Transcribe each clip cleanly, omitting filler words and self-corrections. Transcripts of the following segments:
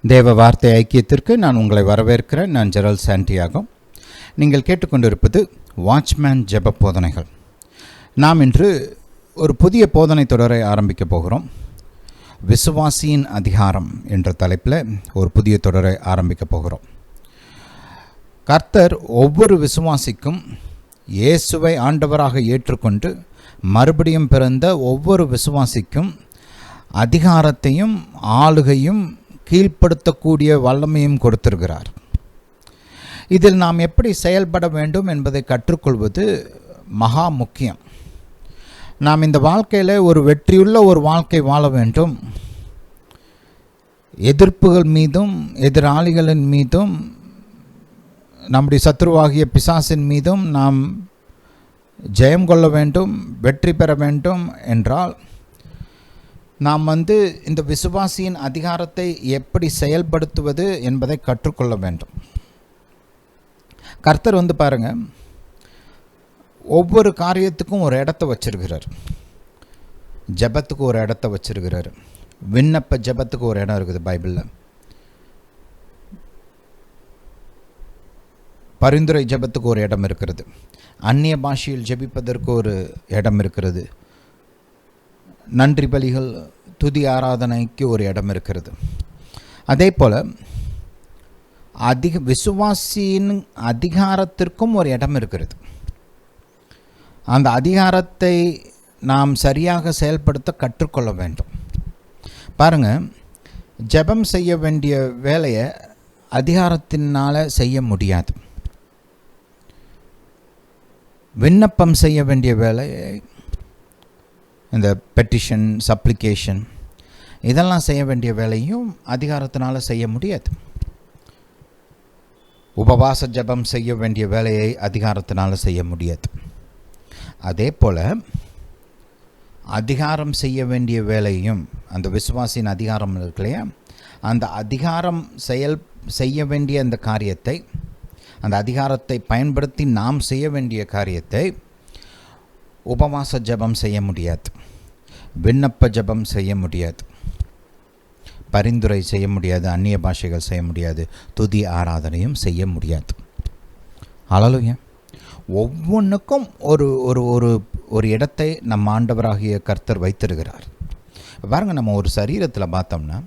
தேவ வார்த்தை ஐக்கியத்திற்கு நான் உங்களை வரவேற்கிறேன். நான் ஜெரல் சாண்டியாகோ. நீங்கள் கேட்டுக்கொண்டிருப்பது வாட்ச்மேன் ஜெப போதனைகள். நாம் இன்று ஒரு புதிய போதனை தொடரை ஆரம்பிக்க போகிறோம். விசுவாசியின் அதிகாரம் என்ற தலைப்பில் ஒரு புதிய தொடரை ஆரம்பிக்க போகிறோம். கர்த்தர் ஒவ்வொரு விசுவாசிக்கும் இயேசுவை ஆண்டவராக ஏற்றுக்கொண்டு மறுபடியும் பிறந்த ஒவ்வொரு விசுவாசிக்கும் அதிகாரத்தையும் ஆளுகையும் கீழ்ப்படுத்தக்கூடிய வல்லமையும் கொடுத்திருக்கிறார். இதில் நாம் எப்படி செயல்பட வேண்டும் என்பதை கற்றுக்கொள்வது மகா முக்கியம். நாம் இந்த வாழ்க்கையில் ஒரு வெற்றியுள்ள ஒரு வாழ்க்கை வாழ வேண்டும். எதிர்ப்புகள் மீதும் எதிராளிகளின் மீதும் நம்முடைய சத்ருவாகிய பிசாசின் மீதும் நாம் ஜெயம் கொள்ள வேண்டும், வெற்றி பெற வேண்டும் என்றால் நாம் இந்த விசுவாசியின் அதிகாரத்தை எப்படி செயல்படுத்துவது என்பதை கற்றுக்கொள்ள வேண்டும். கர்த்தர் பாருங்க, ஒவ்வொரு காரியத்துக்கும் ஒரு இடத்த வச்சிருக்கிறார். ஜெபத்துக்கு ஒரு இடத்த வச்சிருக்கிறார். விண்ணப்ப ஜெபத்துக்கு ஒரு இடம் இருக்குது பைபிளில். பரிந்துரை ஜெபத்துக்கு ஒரு இடம் இருக்கிறது. அந்நிய பாஷையில் ஜெபிப்பதற்கு ஒரு இடம் இருக்கிறது. நன்றி பலிகள், துதி ஆராதனைக்கு ஒரு இடம் இருக்கிறது. அதே போல் விசுவாசியின் அதிகாரத்திற்கும் ஒரு இடம் இருக்கிறது. அந்த அதிகாரத்தை நாம் சரியாக செயல்படுத்த கற்றுக்கொள்ள வேண்டும். பாருங்கள், ஜெபம் செய்ய வேண்டிய வேலையை அதிகாரத்தினால் செய்ய முடியாது. விண்ணப்பம் செய்ய வேண்டிய வேலையை, இந்த பெட்டிஷன், சப்ளிகேஷன், இதெல்லாம் செய்ய வேண்டிய வேலையும் அதிகாரத்தினால் செய்ய முடியாது. உபவாச ஜெபம் செய்ய வேண்டிய வேலையை அதிகாரத்தினால் செய்ய முடியாது. அதே போல் அதிகாரம் செய்ய வேண்டிய வேலையும், அந்த விசுவாசியின் அதிகாரம் இருக்கு இல்லையா, அந்த அதிகாரம் செய்ய வேண்டிய அந்த காரியத்தை, அந்த அதிகாரத்தை பயன்படுத்தி நாம் செய்ய வேண்டிய காரியத்தை உபவாச ஜெபம் செய்ய முடியாது, விண்ணப்ப ஜெபம் செய்ய முடியாது, பரிந்துரை செய்ய முடியாது, அந்நிய பாஷைகள் செய்ய முடியாது, துதி ஆராதனையும் செய்ய முடியாது. ஹல்லேலூயா. ஒவ்வொன்றுக்கும் ஒரு ஒரு ஒரு ஒரு இடத்தை நம் ஆண்டவராகிய கர்த்தர் வைத்திருக்கிறார். பாருங்கள், நம்ம ஒரு சரீரத்தில் பார்த்தோம்னா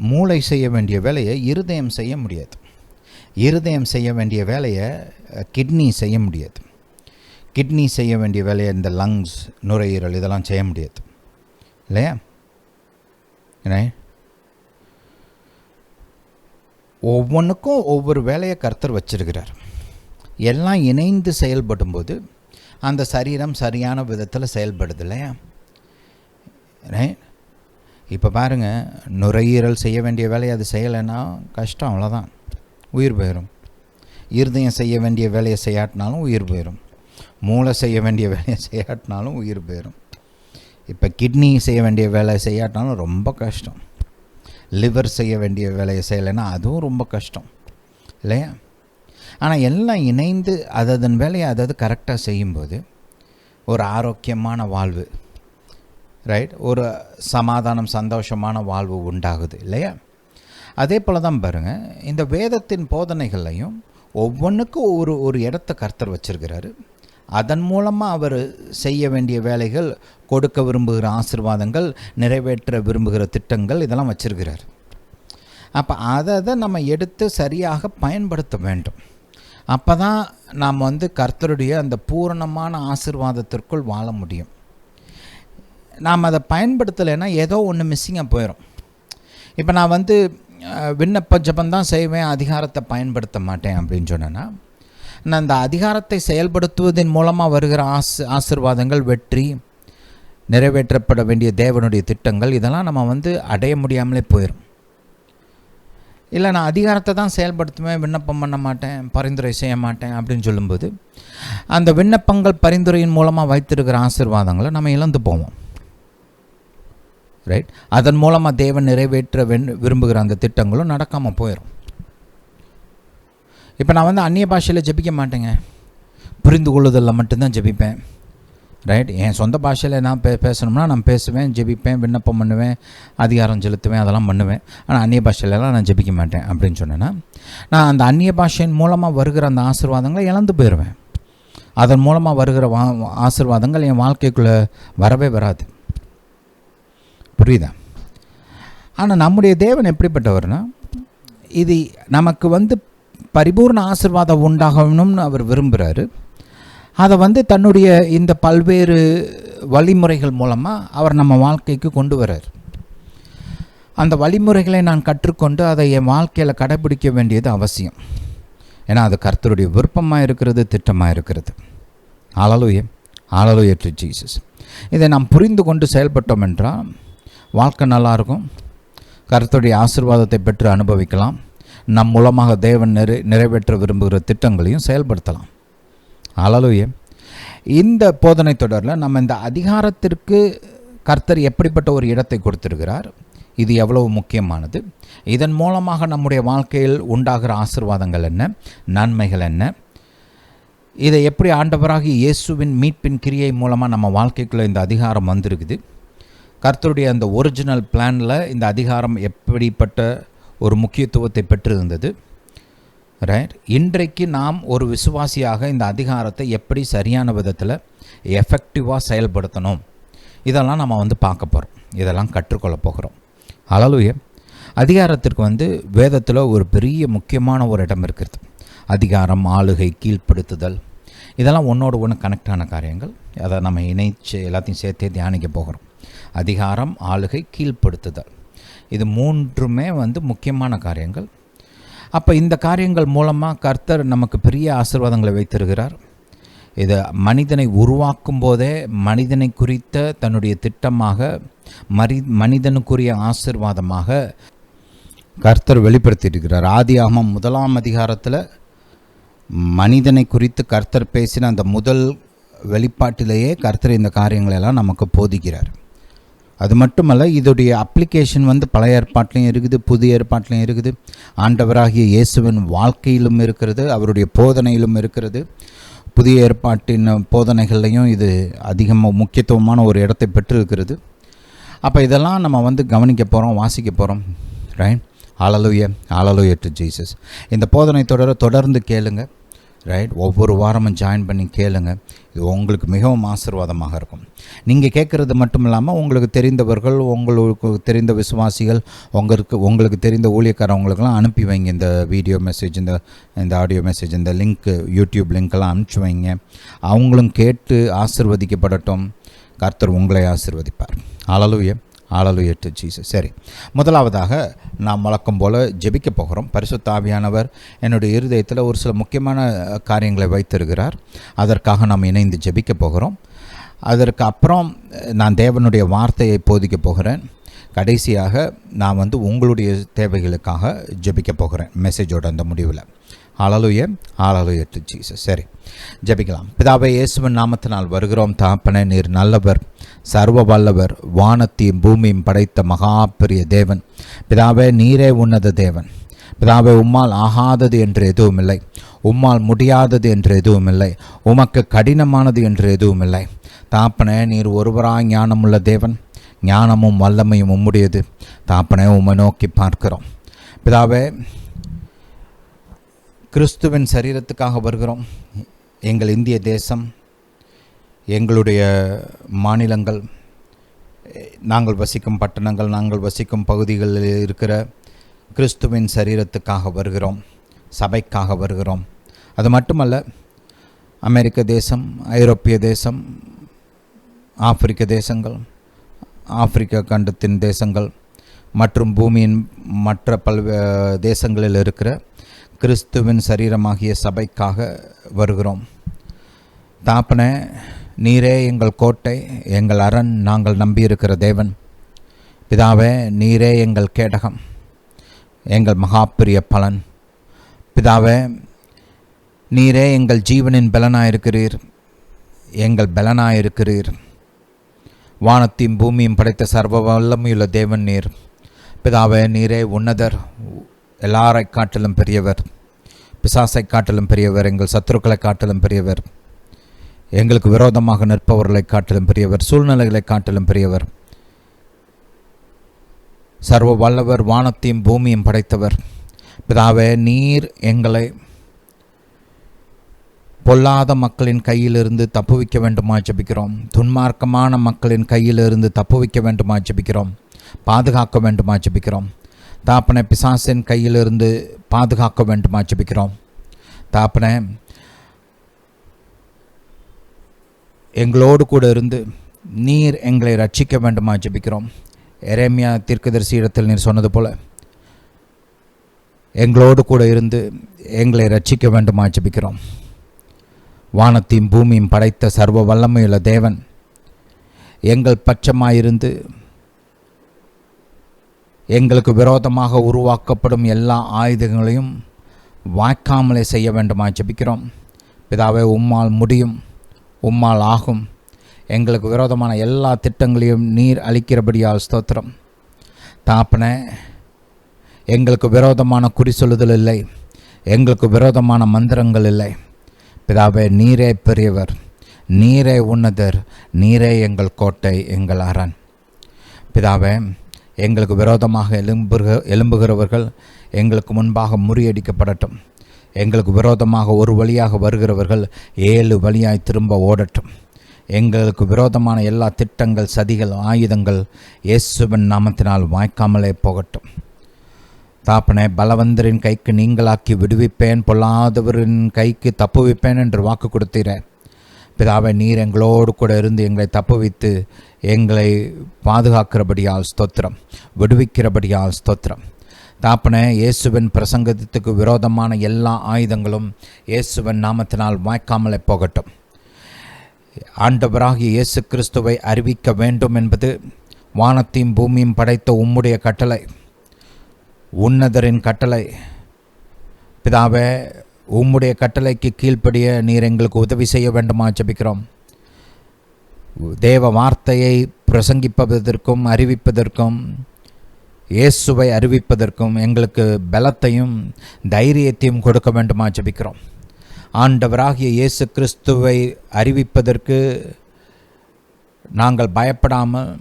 மூளை செய்ய வேண்டிய வேலையை இருதயம் செய்ய முடியாது. இருதயம் செய்ய வேண்டிய வேலையை கிட்னி செய்ய முடியாது. கிட்னி செய்ய வேண்டிய வேலையை இந்த லங்ஸ், நுரையீரல், இதெல்லாம் செய்ய முடியாது இல்லையா? ஒவ்வொன்றுக்கும் ஒவ்வொரு வேலையை கர்த்தர் வச்சிருக்கிறார். எல்லாம் இணைந்து செயல்படும்போது அந்த சரீரம் சரியான விதத்தில் செயல்படுது இல்லையா? இப்போ பாருங்கள், நுரையீரல் செய்ய வேண்டிய வேலையை அது செய்யலைன்னா கஷ்டம், அவ்வளோதான், உயிர் போயிடும். இருதயம் செய்ய வேண்டிய வேலையை செய்யாட்டினாலும் உயிர் போயிடும். மூளை செய்ய வேண்டிய வேலையை செய்யாட்டினாலும் உயிர் போயிடும். இப்போ கிட்னி செய்ய வேண்டிய வேலையை செய்யாட்டினாலும் ரொம்ப கஷ்டம். லிவர் செய்ய வேண்டிய வேலையை செய்யலைன்னா அதுவும் ரொம்ப கஷ்டம் இல்லையா? ஆனால் எல்லாம் இணைந்து அதன் வேலையை அதாவது கரெக்டாக செய்யும்போது ஒரு ஆரோக்கியமான வாழ்வு, ரைட், ஒரு சமாதானம், சந்தோஷமான வாழ்வு உண்டாகுது இல்லையா? அதே போல் தான் பாருங்கள், இந்த வேதத்தின் போதனைகள்லையும் ஒவ்வொன்றுக்கும் ஒரு இடத்த கர்த்தர் வச்சிருக்கிறாரு. அதன் மூலமாக அவர் செய்ய வேண்டிய வேலைகள், கொடுக்க விரும்புகிற ஆசீர்வாதங்கள், நிறைவேற்ற விரும்புகிற திட்டங்கள், இதெல்லாம் வச்சிருக்கிறார். அப்போ அதை நம்ம எடுத்து சரியாக பயன்படுத்த வேண்டும். அப்போ தான் நாம் கர்த்தருடைய அந்த பூரணமான ஆசீர்வாதத்திற்குள் வாழ முடியும். நாம் அதை பயன்படுத்தலைன்னா ஏதோ ஒன்று மிஸ்ஸிங்காக போயிடும். இப்போ நான் விண்ணப்ப ஜெபந்தான் செய்வேன், அதிகாரத்தை பயன்படுத்த மாட்டேன் அப்படின்னு சொன்னேன்னா, நான் அந்த அதிகாரத்தை செயல்படுத்துவதன் மூலமாக வருகிற ஆசீர்வாதங்கள், வெற்றி, நிறைவேற்றப்பட வேண்டிய தேவனுடைய திட்டங்கள், இதெல்லாம் நம்ம அடைய முடியாமலே போயிடும். இல்லை, நான் அதிகாரத்தை தான் செயல்படுத்துவேன், விண்ணப்பம் பண்ண மாட்டேன், பரிந்துரை செய்ய மாட்டேன் அப்படின்னு சொல்லும்போது அந்த விண்ணப்பங்கள், பரிந்துரையின் மூலமாக வைத்திருக்கிற ஆசீர்வாதங்களை நம்ம இழந்து போவோம். ரைட், அதன் மூலமாக தேவன் நிறைவேற்ற விரும்புகிற அந்த திட்டங்களும் நடக்காமல் போயிடும். இப்போ நான் அந்நிய பாஷையில் ஜெபிக்க மாட்டேங்க, புரிந்து கொள்ளுதலில் மட்டும்தான் ஜெபிப்பேன், ரைட். என் சொந்த பாஷையில் நான் பேசணும்னா நான் பேசுவேன், ஜெபிப்பேன், விண்ணப்பம் பண்ணுவேன், அதிகாரம் செலுத்துவேன், அதெல்லாம் பண்ணுவேன். ஆனால் அந்நிய பாஷையிலலாம் நான் ஜெபிக்க மாட்டேன் அப்படின்னு சொன்னேன்னா, நான் அந்த அந்நிய பாஷையின் மூலமாக வருகிற அந்த ஆசீர்வாதங்களை இழந்து போயிடுவேன். அதன் மூலமாக வருகிற ஆசீர்வாதங்கள் என் வாழ்க்கைக்குள்ளே வரவே வராது. புரியுதா? ஆனால் நம்முடைய தேவன் எப்படிப்பட்டவர்னா, இது நமக்கு பரிபூர்ண ஆசீர்வாதம் உண்டாகணும்னு அவர் விரும்புகிறாரு. அதை தன்னுடைய இந்த பல்வேறு வழிமுறைகள் மூலமாக அவர் நம்ம வாழ்க்கைக்கு கொண்டு வர்றார். அந்த வழிமுறைகளை நான் கற்றுக்கொண்டு அதை என் வாழ்க்கையில் கடைபிடிக்க வேண்டியது அவசியம். ஏன்னா அது கர்த்தருடைய விருப்பமாக இருக்கிறது, திட்டமாக இருக்கிறது. ஹல்லேலூயா, ஹல்லேலூயா டு ஜீசஸ். இதை நாம் புரிந்து கொண்டு செயல்பட்டோம் என்றால் வாழ்க்கை நல்லாயிருக்கும். கர்த்தருடைய ஆசீர்வாதத்தை பெற்று அனுபவிக்கலாம். நம் மூலமாக தேவன் நிறைவேற்ற விரும்புகிற திட்டங்களையும் செயல்படுத்தலாம். ஹல்லேலூயா. இந்த போதனை தொடரில் நம்ம இந்த அதிகாரத்திற்கு கர்த்தர் எப்படிப்பட்ட ஒரு இடத்தை கொடுத்திருக்கிறார், இது எவ்வளவு முக்கியமானது, இதன் மூலமாக நம்முடைய வாழ்க்கையில் உண்டாகிற ஆசீர்வாதங்கள் என்ன, நன்மைகள் என்ன, இதை எப்படி ஆண்டவராகிய இயேசுவின் மீட்பின் கிரியை மூலமாக நம்ம வாழ்க்கைக்குள்ளே இந்த அதிகாரம் வந்திருக்குது, கர்த்தருடைய அந்த ஒரிஜினல் பிளானில் இந்த அதிகாரம் எப்படிப்பட்ட ஒரு முக்கியத்துவத்தை பெற்றிருந்தது, ரைட். இன்றைக்கு நாம் ஒரு விசுவாசியாக இந்த அதிகாரத்தை எப்படி சரியான விதத்தில் எஃபெக்டிவாக செயல்படுத்தணும், இதெல்லாம் நம்ம பார்க்க போகிறோம், இதெல்லாம் கற்றுக்கொள்ள போகிறோம். ஹல்லேலூயா. அதிகாரத்திற்கு வேதத்தில் ஒரு பெரிய முக்கியமான ஒரு இடம் இருக்கிறது. அதிகாரம், ஆளுகை, கீழ்ப்படுத்துதல், இதெல்லாம் ஒன்றோடு ஒன்று கனெக்டான காரியங்கள். அதை நம்ம இணைச்சு எல்லாத்தையும் சேர்த்தே தியானிக்க போகிறோம். அதிகாரம், ஆளுகை, கீழ்ப்படுத்துதல், இது மூன்றுமே முக்கியமான காரியங்கள். அப்போ இந்த காரியங்கள் மூலமாக கர்த்தர் நமக்கு பெரிய ஆசீர்வாதங்களை வைத்திருக்கிறார். இதை மனிதனை உருவாக்கும் போதே மனிதனை குறித்த தன்னுடைய திட்டமாக, மனிதனுக்குரிய ஆசீர்வாதமாக கர்த்தர் வெளிப்படுத்தியிருக்கிறார். ஆதியாகமம் 1ஆம் அதிகாரத்தில் மனிதனை குறித்து கர்த்தர் பேசின அந்த முதல் வெளிப்பாட்டிலேயே கர்த்தர் இந்த காரியங்களெல்லாம் நமக்கு போதிக்கிறார். அது மட்டுமல்ல, இதோடைய அப்ளிகேஷன் பழைய ஏற்பாட்டிலையும் இருக்குது, புதிய ஏற்பாட்டிலையும் இருக்குது, ஆண்டவராகிய இயேசுவின் வாழ்க்கையிலும் இருக்கிறது, அவருடைய போதனையிலும் இருக்கிறது. புதிய ஏற்பாட்டின் போதனைகள்லையும் இது அதிகமாக முக்கியத்துவமான ஒரு இடத்தை பெற்றிருக்கிறது. அப்போ இதெல்லாம் நம்ம கவனிக்க போகிறோம், வாசிக்க போகிறோம், right. Hallelujah, hallelujah to Jesus. இந்த போதனை தொடர்ந்து கேளுங்க, ரைட். ஒவ்வொரு வாரமும் ஜாயின் பண்ணி கேளுங்க. இது உங்களுக்கு மிகவும் ஆசீர்வாதமாக இருக்கும். நீங்கள் கேட்குறது மட்டும் இல்லாமல் உங்களுக்கு தெரிந்தவர்கள், உங்களுக்கு தெரிந்த விசுவாசிகள், உங்களுக்கு தெரிந்த ஊழியக்காரவங்களுக்கெல்லாம் அனுப்பி வைங்க. இந்த வீடியோ மெசேஜ், இந்த ஆடியோ மெசேஜ், இந்த லிங்க்கு, யூடியூப் லிங்க்கெல்லாம் அனுப்பிச்சி வைங்க. அவங்களும் கேட்டு ஆசீர்வதிக்கப்படட்டும். கர்த்தர் உங்களை ஆசீர்வதிப்பார். ஹல்லேலூயா, ஹல்லேலூயா டு ஜீசஸ். சரி, முதலாவதாக நாம் வழக்கம் போல் ஜெபிக்க போகிறோம். பரிசுத்த ஆவியானவர் என்னுடைய இருதயத்தில் ஒரு சில முக்கியமான காரியங்களை வைத்திருக்கிறார். அதற்காக நாம் இணைந்து ஜெபிக்க போகிறோம். அதற்கு அப்புறம் நான் தேவனுடைய வார்த்தையை போதிக்க போகிறேன். கடைசியாக நான் உங்களுடைய தேவைகளுக்காக ஜெபிக்க போகிறேன் மெசேஜோட அந்த முடிவில். ஹல்லேலூயா, ஹல்லேலூயா டு ஜீசஸ். சரி, ஜெபிக்கலாம். பிதாவே, இயேசுவின் நாமத்தினால் வருகிறோம். தகப்பனே, நீர் நல்லவர், சர்வ வல்லவர், வானத்தையும் பூமியும் படைத்த மகா பெரிய தேவன். பிதாவே, நீரே உன்னத தேவன். பிதாவே, உம்மால் ஆகாதது என்று எதுவும் இல்லை, உம்மால் முடியாதது என்று எதுவும் இல்லை, உமக்கு கடினமானது என்று எதுவும் இல்லை. தகப்பனே, நீர் ஒருவராய் ஞானமுள்ள தேவன், ஞானமும் வல்லமையும் உம்முடையது. தகப்பனே, உம்மை நோக்கி பார்க்கிறோம். பிதாவே, கிறிஸ்துவின் சரீரத்துக்காக வருகிறோம். எங்கள் இந்திய தேசம், எங்களுடைய மாநிலங்கள், நாங்கள் வசிக்கும் பட்டணங்கள், நாங்கள் வசிக்கும் பகுதிகளில் இருக்கிற கிறிஸ்துவின் சரீரத்துக்காக வருகிறோம், சபைக்காக வருகிறோம். அது மட்டுமல்ல, அமெரிக்க தேசம், ஐரோப்பிய தேசம், ஆப்பிரிக்க தேசங்கள், ஆப்பிரிக்க கண்டத்தின் தேசங்கள் மற்றும் பூமியின் மற்ற தேசங்களில் இருக்கிற கிறிஸ்துவின் சரீரமாகிய சபைக்காக வருகிறோம். தாப்பனே, நீரே எங்கள் கோட்டை, எங்கள் அரண், நாங்கள் நம்பியிருக்கிற தேவன். பிதாவே, நீரே எங்கள் கேடகம், எங்கள் மகாப்பிரிய பலன். பிதாவே, நீரே எங்கள் ஜீவனின் பலனாயிருக்கிறீர், எங்கள் பலனாயிருக்கிறீர். வானத்தையும் பூமியும் படைத்த சர்வ வல்லமையுள்ள தேவன் நீர். பிதாவே, நீரே உன்னதர், எல்லாரை காட்டிலும் பெரியவர், பிசாசை காட்டிலும் பெரியவர், எங்கள் சத்துருக்களை காட்டிலும் பெரியவர். எங்களுக்கு விரோதமாக நிற்பவர்களை காட்டிலும் பெரியவர், சூழ்நிலைகளை காட்டிலும் பெரியவர். சர்வ வல்லவர், வானத்தையும் பூமியும் படைத்தவர். பிதாவே, நீர் எங்களை பொல்லாத மக்களின் கையிலிருந்து தப்புவிக்க வேண்டுமா ஜெபிக்கிறோம். துன்மார்க்கமான மக்களின் கையிலிருந்து தப்புவிக்க வேண்டுமா ஜெபிக்கிறோம். பாதுகாக்க வேண்டுமா ஜெபிக்கிறோம். தாப்பனை பிசாசின் கையிலிருந்து பாதுகாக்க வேண்டுமா ஜெபிக்கிறோம். தாப்பனை எங்களோடு கூட இருந்து நீர் எங்களை ரட்சிக்க வேண்டுமா ஜெபிக்கிறோம். எரேமியா தீர்க்கதரிசி இடத்தில் நீர் சொன்னது போல எங்களோடு கூட இருந்து எங்களை ரட்சிக்க வேண்டுமா ஜெபிக்கிறோம். வானத்தையும் பூமியும் படைத்த சர்வ வல்லமையுள்ள தேவன் எங்கள் பட்சமாயிருந்து எங்களுக்கு விரோதமாக உருவாக்கப்படும் எல்லா ஆயுதங்களையும் வாய்க்காமலே செய்ய வேண்டுமா ஜெபிக்கிறோம். பிதாவே, உம்மால் முடியும், உம்மால் ஆகும். எங்களுக்கு விரோதமான எல்லா திட்டங்களையும் நீர் அளிக்கிறபடியால் ஸ்தோத்திரம். தாப்பனே, எங்களுக்கு விரோதமான குறி சொல்லுதல் இல்லை, எங்களுக்கு விரோதமான மந்திரங்கள் இல்லை. பிதாவே, நீரே பெரியவர், நீரே உன்னதர், நீரே எங்கள் கோட்டை, எங்கள் அரண். பிதாவே, எங்களுக்கு விரோதமாக எழும்புகிறவர்கள் எங்களுக்கு முன்பாக முறியடிக்கப்படட்டும். எங்களுக்கு விரோதமாக ஒரு வழியாக வருகிறவர்கள் 7 வழியாய் திரும்ப ஓடட்டும். எங்களுக்கு விரோதமான எல்லா திட்டங்கள், சதிகள், ஆயுதங்கள் இயேசுவின் நாமத்தினால் வாய்க்காமலே போகட்டும். தாப்பனே, பலவந்தரின் கைக்கு நீங்களாக்கி விடுவிப்பேன், பொல்லாதவரின் கைக்கு தப்புவிப்பேன் என்று வாக்கு கொடுத்தீரே. பிதாவே, நீர் எங்களோடு கூட இருந்து எங்களை தப்புவித்து எங்களை பாதுகாக்கிறபடியால் ஸ்தோத்திரம், விடுவிக்கிறபடியால் ஸ்தோத்திரம். தாப்பனே, இயேசுவின் பிரசங்கத்துக்கு விரோதமான எல்லா ஆயுதங்களும் இயேசுவின் நாமத்தினால் வாய்க்காமலே போகட்டும். ஆண்டவராகிய இயேசு கிறிஸ்துவை அறிவிக்க வேண்டும் என்பது வானத்தையும் பூமியும் படைத்த உம்முடைய கட்டளை, உன்னதரின் கட்டளை. பிதாவே, உம்முடைய கட்டளைக்கு கீழ்ப்படிய நீர் எங்களுக்கு உதவி செய்ய வேண்டுமா ஜெபிக்கிறோம். தேவ வார்த்தையை பிரசங்கிப்பதற்கும் அறிவிப்பதற்கும் இயேசுவை அறிவிப்பதற்கும் எங்களுக்கு பலத்தையும் தைரியத்தையும் கொடுக்க வேண்டுமா ஜெபிக்கிறோம். ஆண்டவராகிய இயேசு கிறிஸ்துவை அறிவிப்பதற்கு நாங்கள் பயப்படாமல்,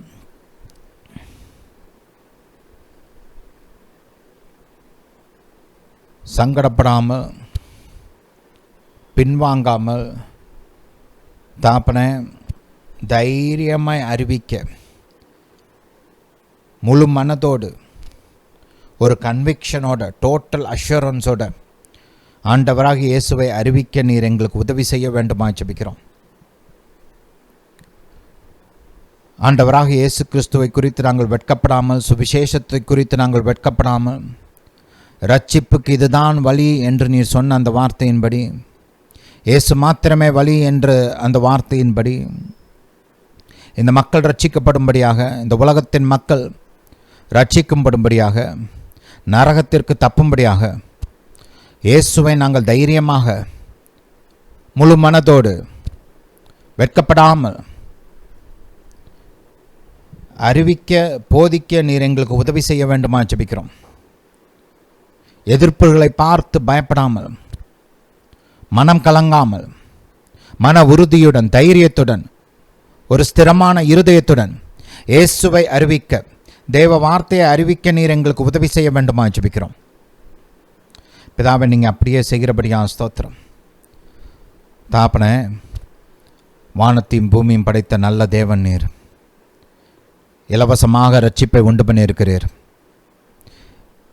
சங்கடப்படாமல், பின்வாங்காமல், தாப்பனை தைரியமாய் அறிவிக்க முழு மனதோடு, ஒரு கன்விக்ஷனோட, டோட்டல் அஷூரன்ஸோட ஆண்டவராகிய இயேசுவை அறிவிக்க நீர் எங்களுக்கு உதவி செய்ய வேண்டுமா ஜெபிக்கிறோம். ஆண்டவராகிய இயேசு கிறிஸ்துவை குறித்து நாங்கள் வெட்கப்படாமல், சுவிசேஷத்தை குறித்து நாங்கள் வெட்கப்படாமல், ரட்சிப்புக்கு இதுதான் வழி என்று நீர் சொன்ன அந்த வார்த்தையின்படி, இயேசு மாத்திரமே வழி என்று அந்த வார்த்தையின்படி இந்த மக்கள் ரட்சிக்கப்படும்படியாக, இந்த உலகத்தின் மக்கள் ரட்சிக்கும்படும்படியாக, நரகத்திற்கு தப்பும்படியாக இயேசுவை நாங்கள் தைரியமாக, முழு மனதோடு, வெட்கப்படாமல் அறிவிக்க, போதிக்க நீர் எங்களுக்கு உதவி செய்ய வேண்டுமா ஜெபிக்கிறோம். எதிர்ப்புகளை பார்த்து பயப்படாமல், மனம் கலங்காமல், மன உறுதியுடன், தைரியத்துடன், ஒரு ஸ்திரமான இருதயத்துடன் இயேசுவை அறிவிக்க, தேவ வார்த்தையை அறிவிக்க நீர் எங்களுக்கு உதவி செய்ய வேண்டுமா ஜெபிக்கிறோம். பிதாவை, நீங்கள் அப்படியே செய்கிறபடியா ஸ்தோத்திரம். தாப்பனே, வானத்தையும் பூமியும் படைத்த நல்ல தேவன் நீர். இலவசமாக ரட்சிப்பை உண்டு பண்ணியிருக்கிறீர்.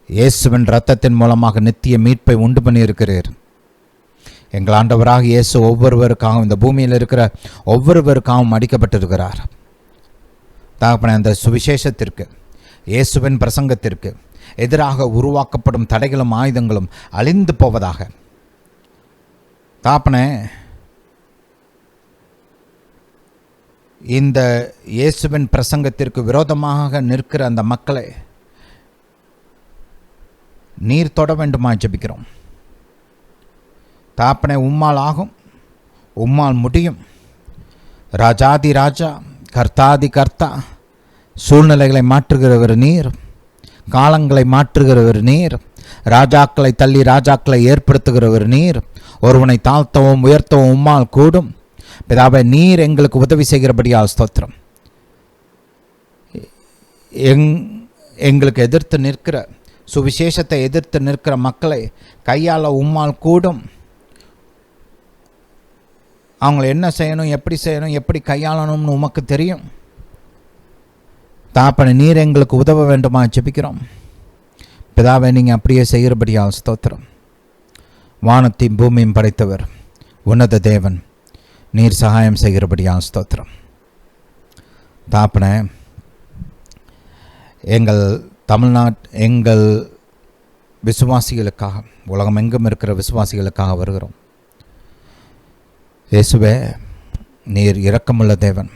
இயேசுவின் இரத்தத்தின் மூலமாக நித்திய மீட்பை உண்டு பண்ணியிருக்கிறீர். எங்கள் ஆண்டவராக இயேசு ஒவ்வொருவருக்காகவும், இந்த பூமியில் இருக்கிற ஒவ்வொருவருக்காகவும் அடிக்கப்பட்டிருக்கிறார். தாப்பனே, அந்த சுவிசேஷத்திற்கு, இயேசுவின் பிரசங்கத்திற்கு எதிராக உருவாக்கப்படும் தடைகளும் ஆயுதங்களும் அழிந்து போவதாக. தாப்பனே, இந்த இயேசுவின் பிரசங்கத்திற்கு விரோதமாக நிற்கிற அந்த மக்களை நீர் தொட வேண்டுமா ஜெபிக்கிறோம். தாப்பனே, உம்மால் ஆகும், உம்மால் முடியும். ராஜாதி ராஜா, கர்த்தாதி கர்த்தா, சூழ்நிலைகளை மாற்றுகிறவர் நீர், காலங்களை மாற்றுகிறவர் நீர், ராஜாக்களை தள்ளி ராஜாக்களை ஏற்படுத்துகிறவர் நீர். ஒருவனை தாழ்த்தவும் உயர்த்தவும் உம்மால் கூடும். பிதாவே, நீர் எங்களுக்கு உதவி செய்கிறபடியால் ஸ்தோத்திரம். எங்களுக்கு எதிர்த்து நிற்கிற, சுவிசேஷத்தை எதிர்த்து நிற்கிற மக்களை கையாள உம்மால் கூடும். அவங்கள என்ன செய்யணும், எப்படி செய்யணும், எப்படி கையாளணும்னு உமக்கு தெரியும். தாப்பனை, நீர் எங்களுக்கு உதவ வேண்டுமா ஜெபிக்கிறோம். பிதாவை, நீங்கள் அப்படியே செய்கிறபடியால் ஸ்தோத்திரம். வானத்தையும் பூமியும் படைத்தவர் உன்னத தேவன், நீர் சகாயம் செய்கிறபடியால் ஸ்தோத்திரம். தாப்பனை, எங்கள் எங்கள் விசுவாசிகளுக்காக, உலகம் எங்கும் இருக்கிற விசுவாசிகளுக்காக வருகிறோம். இயேசுவே, நீர் இரக்கமுள்ள தேவன்.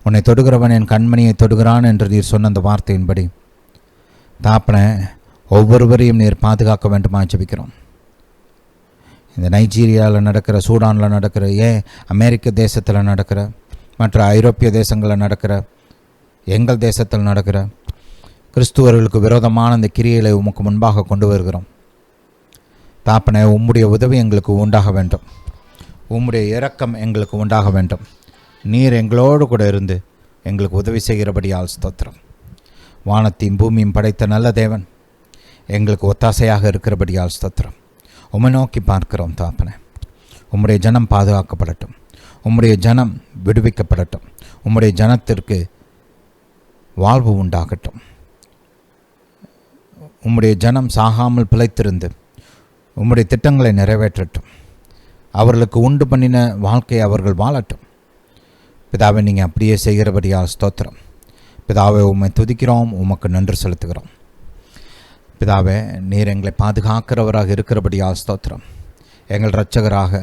உன்னை தொடுகிறவன் என் கண்மணியை தொடுகிறான் என்று நீர் சொன்ன அந்த வார்த்தையின்படி தாப்பனை, ஒவ்வொருவரையும் நீர் பாதுகாக்க வேண்டுமா ஜெபிக்கிறோம். இந்த நைஜீரியாவில் நடக்கிற, சூடானில் நடக்கிற, அமெரிக்க தேசத்தில் நடக்கிற, மற்ற ஐரோப்பிய தேசங்களில் நடக்கிற, எங்கள் தேசத்தில் நடக்கிற கிறிஸ்துவர்களுக்கு விரோதமான இந்த கிரியைகளை உமக்கு முன்பாக கொண்டு வருகிறோம். தாப்பனை, உம்முடைய உதவி எங்களுக்கு உண்டாக வேண்டும். உம்முடைய இரக்கம் எங்களுக்கு உண்டாக வேண்டும். நீர் எங்களோடு கூட இருந்து எங்களுக்கு உதவி செய்கிறபடியால் ஸ்தோத்திரம். வானத்தையும் பூமியும் படைத்த நல்ல தேவன், எங்களுக்கு ஒத்தாசையாக இருக்கிறபடியால் ஸ்தோத்திரம். உம்மை நோக்கி பார்க்கிறோம் தாப்பனை. உம்முடைய ஜனம் பாதுகாக்கப்படட்டும். உம்முடைய ஜனம் விடுவிக்கப்படட்டும். உம்முடைய ஜனத்திற்கு வாழ்வு உண்டாகட்டும். உம்முடைய ஜனம் சாகாமல் பிழைத்திருந்து உம்முடைய திட்டங்களை நிறைவேற்றட்டும். அவர்களுக்கு உண்டு பண்ணின வாழ்க்கையை அவர்கள் வாழட்டும். பிதாவை, நீங்கள் அப்படியே செய்கிறபடியால் ஸ்தோத்திரம். பிதாவை, உம்மை துதிக்கிறோம், உமக்கு நன்றி செலுத்துகிறோம். பிதாவே, நீர் எங்களை பாதுகாக்கிறவராக இருக்கிறபடியால் ஸ்தோத்திரம். எங்கள் இரட்சகராக,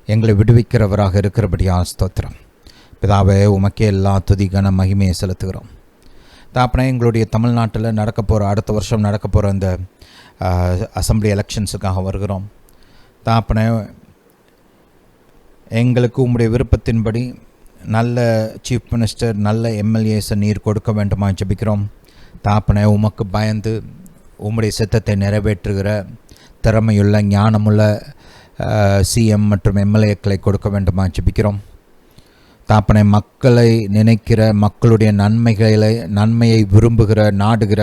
எங்களை விடுவிக்கிறவராக இருக்கிறபடியால் ஸ்தோத்திரம். பிதாவே, உமக்கே எல்லா துதி கன மகிமையை செலுத்துகிறோம். தாப்பனே, எங்களுடைய தமிழ்நாட்டில் நடக்க போகிற, அடுத்த வருஷம் நடக்க போகிற அந்த அசம்பிளி எலெக்ஷன்ஸுக்காக வருகிறோம். தாப்பனே, எங்களுக்கு உம்முடைய விருப்பத்தின்படி நல்ல சீஃப் மினிஸ்டர், நல்ல எம்எல்ஏஸை நீர் கொடுக்க வேண்டுமா ஜெபிக்கிறோம். தாப்பனே, உமக்கு பயந்து உம்முடைய சித்தத்தை நிறைவேற்றுகிற திறமையுள்ள, ஞானமுள்ள சிஎம் மற்றும் எம்எல்ஏக்களை கொடுக்க வேண்டுமா ஜெபிக்கிறோம். தாப்பனை, மக்களை நினைக்கிற, மக்களுடைய நன்மையை விரும்புகிற, நாடுகிற,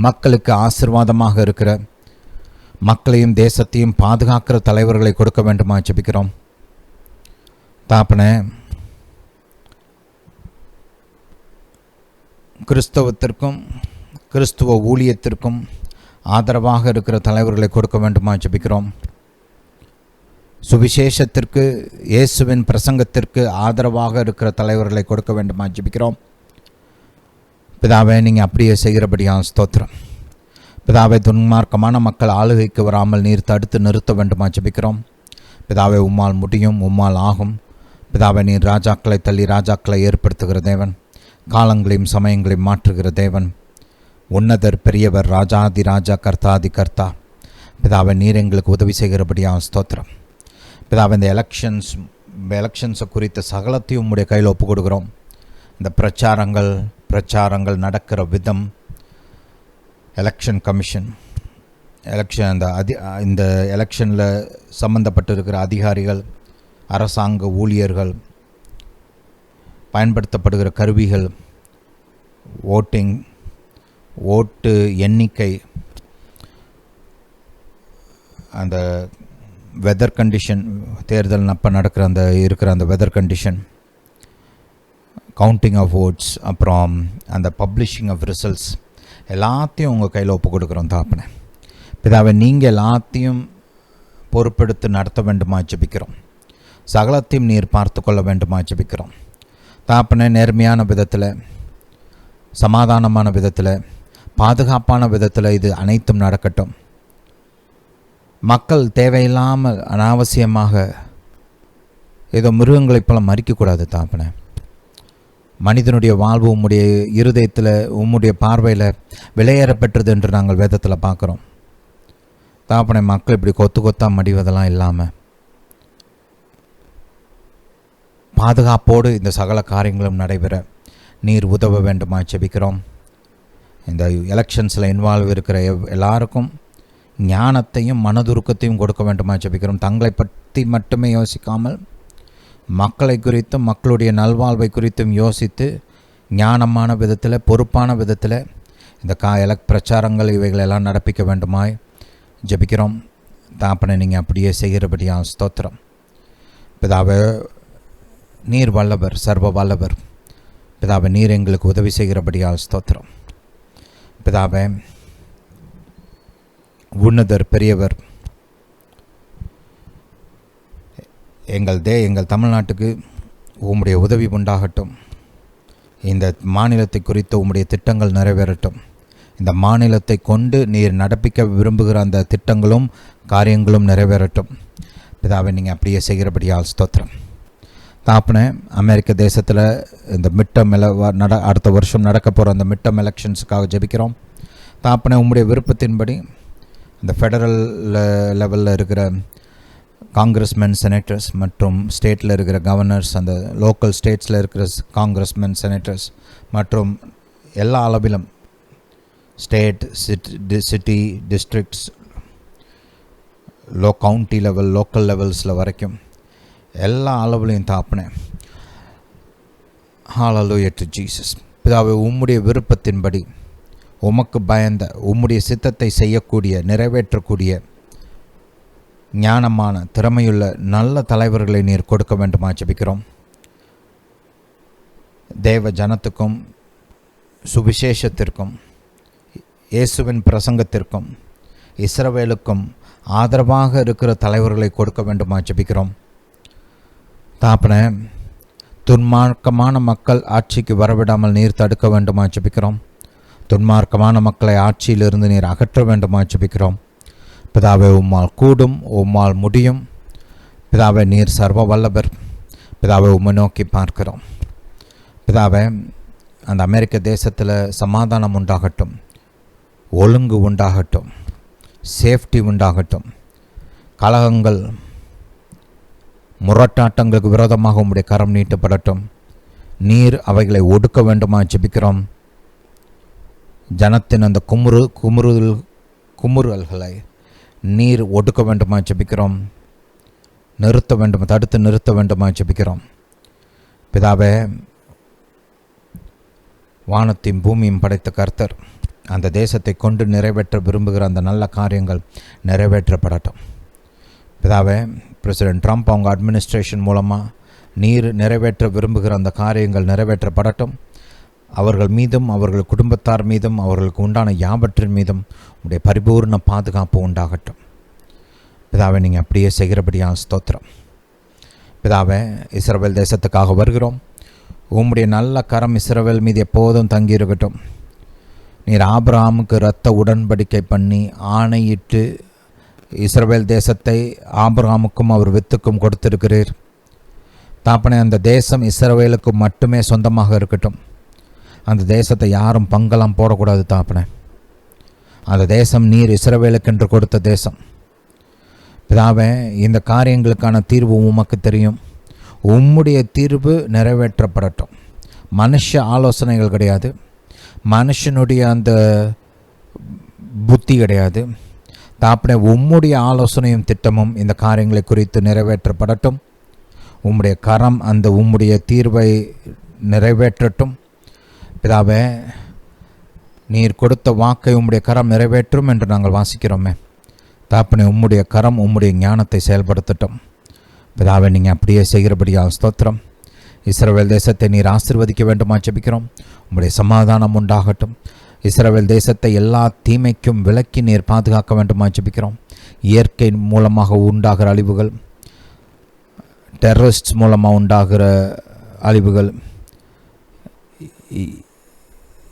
மக்களுக்கு ஆசீர்வாதமாக இருக்கிற, மக்களையும் தேசத்தையும் பாதுகாக்கிற தலைவர்களை கொடுக்க வேண்டுமா ஜெபிக்கிறோம். தாப்பனை, கிறிஸ்தவத்திற்கும் கிறிஸ்துவ ஊழியத்திற்கும் ஆதரவாக இருக்கிற தலைவர்களை கொடுக்க வேண்டுமா ஜெபிக்கிறோம். சுவிசேஷத்திற்கு, இயேசுவின் பிரசங்கத்திற்கு ஆதரவாக இருக்கிற தலைவர்களை கொடுக்க வேண்டுமா ஜெபிக்கிறோம். பிதாவே, நீங்கள் அப்படியே செய்கிறபடியால் ஸ்தோத்திரம். பிதாவே, துன்மார்க்கமான மக்கள் ஆளுகைக்கு வராமல் நீர் தடுத்து நிறுத்த வேண்டுமா ஜெபிக்கிறோம். பிதாவே, உம்மால் முடியும், உம்மால் ஆகும். பிதாவே, நீர் ராஜாக்களை தள்ளி ராஜாக்களை ஏற்படுத்துகிற தேவன், காலங்களையும் சமயங்களையும் மாற்றுகிற தேவன், உன்னதர், பெரியவர், ராஜாதி ராஜா, கர்த்தாதி கர்த்தா. பிதாவே, நீர் எங்களுக்கு உதவி செய்கிறபடியால் ஸ்தோத்திரம். பிதாவே, இந்த எலெக்ஷன்ஸை குறித்த சகலத்தையும் உம்முடைய கையில் ஒப்பு கொடுக்குறோம். இந்த பிரச்சாரங்கள் நடக்கிற விதம், எலெக்ஷன் கமிஷன், இந்த எலெக்ஷனில் சம்பந்தப்பட்டிருக்கிற அதிகாரிகள், அரசாங்க ஊழியர்கள், பயன்படுத்தப்படுகிற கருவிகள், ஓட்டு எண்ணிக்கை, அந்த வெதர் கண்டிஷன், தேர்தல் அப்போ நடக்கிற அந்த weather condition, counting of votes, அப்புறம் அந்த பப்ளிஷிங் ஆஃப் ரிசல்ட்ஸ், எல்லாத்தையும் உங்கள் கையில் ஒப்பு கொடுக்குறோம் தாப்பனை. பிதாவை, நீங்கள் எல்லாத்தையும் பொறுப்பெடுத்து நடத்த வேண்டுமா ஜெபிக்கிறோம். சகலத்தையும் நீர் பார்த்து கொள்ள வேண்டுமா ஜெபிக்கிறோம். தாப்பனை, நேர்மையான விதத்தில், சமாதானமான விதத்தில், பாதுகாப்பான விதத்தில் இது அனைத்தும் நடக்கட்டும். மக்கள் தேவையில்லாமல் அனாவசியமாக ஏதோ மிருகங்களைப் போல மறிக்கக்கூடாது தாப்பனை. மனிதனுடைய வாழ்வு உம்முடைய இருதயத்தில், உம்முடைய பார்வையில் விலையேறப்பெற்றது என்று நாங்கள் வேதத்தில் பார்க்குறோம் தாப்பனை. மக்கள் இப்படி கொத்தாக மடிவதெல்லாம் இல்லாமல் பாதுகாப்போடு இந்த சகல காரியங்களும் நடைபெற நீர் உதவ வேண்டுமா ஜெபிக்கிறோம். இந்த எலெக்ஷன்ஸில் இன்வால்வ் இருக்கிற எல்லாருக்கும் ஞானத்தையும் மனதுருக்கத்தையும் கொடுக்க வேண்டுமா ஜெபிக்கிறோம். தங்களை பற்றி மட்டுமே யோசிக்காமல் மக்களை குறித்தும் மக்களுடைய நல்வாழ்வை குறித்தும் யோசித்து ஞானமான விதத்தில், பொறுப்பான விதத்தில் இந்த பிரச்சாரங்கள் இவைகளெல்லாம் நடப்பிக்க வேண்டுமாய் ஜெபிக்கிறோம். தாப்பனை நீங்கள் அப்படியே செய்கிறபடியாக ஸ்தோத்திரம். பிதாவே, நீர் வல்லவர், சர்வ வல்லவர். பிதாவே, நீர் எங்களுக்கு உதவி செய்கிறபடியால் ஸ்தோத்திரம். பிதாவே, உன்னதர், பெரியவர். எங்கள் தமிழ்நாட்டுக்கு உம்முடைய உதவி உண்டாகட்டும். இந்த மாநிலத்தை குறித்து உம்முடைய திட்டங்கள் நிறைவேறட்டும். இந்த மாநிலத்தை கொண்டு நீர் நடப்பிக்க விரும்புகிற அந்த திட்டங்களும் காரியங்களும் நிறைவேறட்டும். பிதாவை, நீங்கள் அப்படியே செய்கிறபடியால் ஸ்தோத்திரம். தாப்பனே, அமெரிக்க தேசத்தில் இந்த மிட்டம் அடுத்த வருஷம் நடக்க போகிற அந்த மிட்டம் எலெக்ஷன்ஸுக்காக ஜெபிக்கிறோம். தாப்பனே, உம்முடைய விருப்பத்தின்படி இந்த ஃபெடரல் லெவலில் இருக்கிற காங்கிரஸ்மென், செனட்டர்ஸ் மற்றும் ஸ்டேட்டில் இருக்கிற கவர்னர்ஸ், அந்த லோக்கல் ஸ்டேட்ஸில் இருக்கிற காங்கிரஸ்மென், செனட்டர்ஸ் மற்றும் எல்லா அளவிலும் state, city, districts, county level, local லெவல்ஸில் வரைக்கும் எல்லா அளவுலையும் தாப்பினேன். ஹல்லேலூயா டு ஜீசஸ். பிதாவே, உம்முடைய விருப்பத்தின்படி உமக்கு பயந்த உம்முடைய சித்தத்தை செய்யக்கூடிய, நிறைவேற்றக்கூடிய ஞானமான, திறமையுள்ள நல்ல தலைவர்களை நீர் கொடுக்க வேண்டுமா ஜெபிக்கிறோம். தேவ ஜனத்துக்கும் சுவிசேஷத்திற்கும் இயேசுவின் பிரசங்கத்திற்கும் இஸ்ரவேலுக்கும் ஆதரவாக இருக்கிற தலைவர்களை கொடுக்க வேண்டுமா ஜெபிக்கிறோம். தாப்பனே, துன்மார்க்கமான மக்கள் ஆட்சிக்கு வரவிடாமல் நீர் தடுக்க வேண்டுமா ஜெபிக்கிறோம். துன்மார்க்கமான மக்களை ஆட்சியிலிருந்து நீர் அகற்ற வேண்டுமா ஜெபிக்கிறோம். பிதாவே, உம்மால் கூடும், உம்மால் முடியும். பிதாவே, நீர் சர்வ வல்லவர். பிதாவே, உம்மை நோக்கி பார்க்கிறோம். பிதாவே, அந்த அமெரிக்க தேசத்தில் சமாதானம் உண்டாகட்டும், ஒழுங்கு உண்டாகட்டும், சேஃப்டி உண்டாகட்டும். கலகங்கள், முரட்டாட்டங்களுக்கு விரோதமாக உம்முடைய கரம் நீட்டப்படட்டும். நீர் அவைகளை ஒடுக்க வேண்டுமா ஜெபிக்கிறோம். ஜனத்தின் அந்த குமுறுதல்களை நீர் ஒடுக்க வேண்டுமா ஜெபிக்கிறோம். நிறுத்த வேண்டும், தடுத்து நிறுத்த வேண்டுமா ஜெபிக்கிறோம். பிதாவே, வானத்தையும் பூமியும் படைத்த கர்த்தர் அந்த தேசத்தை கொண்டு நிறைவேற்ற விரும்புகிற அந்த நல்ல காரியங்கள் நிறைவேற்றப்படட்டும். பிதாவே, பிரசிடென்ட் ட்ரம்ப் அவங்க அட்மினிஸ்ட்ரேஷன் மூலமாக நீர் நிறைவேற்ற விரும்புகிற அந்த காரியங்கள் நிறைவேற்றப்படட்டும். அவர்கள் மீதும், அவர்கள் குடும்பத்தார் மீதும், அவர்களுக்கு உண்டான யாவற்றின் மீதும் உடைய பரிபூர்ண பாதுகாப்பு உண்டாகட்டும். பிதாவே, நீங்கள் அப்படியே செய்கிறபடியாக ஸ்தோத்திரம். பிதாவே, இஸ்ரவேல் தேசத்துக்காக வருகிறோம். உம்முடைய நல்ல கரம் இஸ்ரவேல் மீது எப்போதும் தங்கியிருக்கட்டும். நீர் ஆபிரகாமுக்கு இரத்த உடன்படிக்கை பண்ணி ஆணையிட்டு இஸ்ரவேல் தேசத்தை ஆபிரகாமுக்கும் அவர் வித்துக்கும் கொடுத்திருக்கிறீர். தாப்பனே, அந்த தேசம் இஸ்ரவேலுக்கு மட்டுமே சொந்தமாக இருக்கட்டும். அந்த தேசத்தை யாரும் பங்கெல்லாம் போடக்கூடாது தாப்பனே. அந்த தேசம் நீர் இஸ்ரவேலுக்கென்று கொடுத்த தேசம். பிதாவே, இந்த காரியங்களுக்கான தீர்வு உமக்கு தெரியும். உம்முடைய தீர்வு நிறைவேற்றப்படட்டும். மனுஷ ஆலோசனைகள் கிடையாது, மனுஷனுடைய அந்த புத்தி கிடையாது. தாப்பனே, உம்முடைய ஆலோசனையும் திட்டமும் இந்த காரியங்களை குறித்து நிறைவேற்றப்படட்டும். உம்முடைய கரம் அந்த உம்முடைய தீர்வை நிறைவேற்றட்டும். பிதாவே, நீர் கொடுத்த வாக்கை உம்முடைய கரம் நிறைவேற்றும் என்று நாங்கள் வாசிக்கிறோமே. தாப்பனே, உம்முடைய கரம் உம்முடைய ஞானத்தை செயல்படுத்தட்டும். பிதாவே, நீங்கள் அப்படியே செய்கிறபடியாக ஸ்தோத்திரம். இஸ்ரவேல் தேசத்தை நீர் ஆசீர்வதிக்க வேண்டுமா ஜெபிக்கிறோம். உம்முடைய சமாதானம் உண்டாகட்டும். இஸ்ரவேல் தேசத்தை எல்லா தீமைக்கும் விலக்கி நீர் பாதுகாக்க வேண்டுமா ஜெபிக்கிறோம். இயற்கை மூலமாக உண்டாகிற அழிவுகள், டெரரிஸ்ட் மூலமாக உண்டாகிற அழிவுகள்,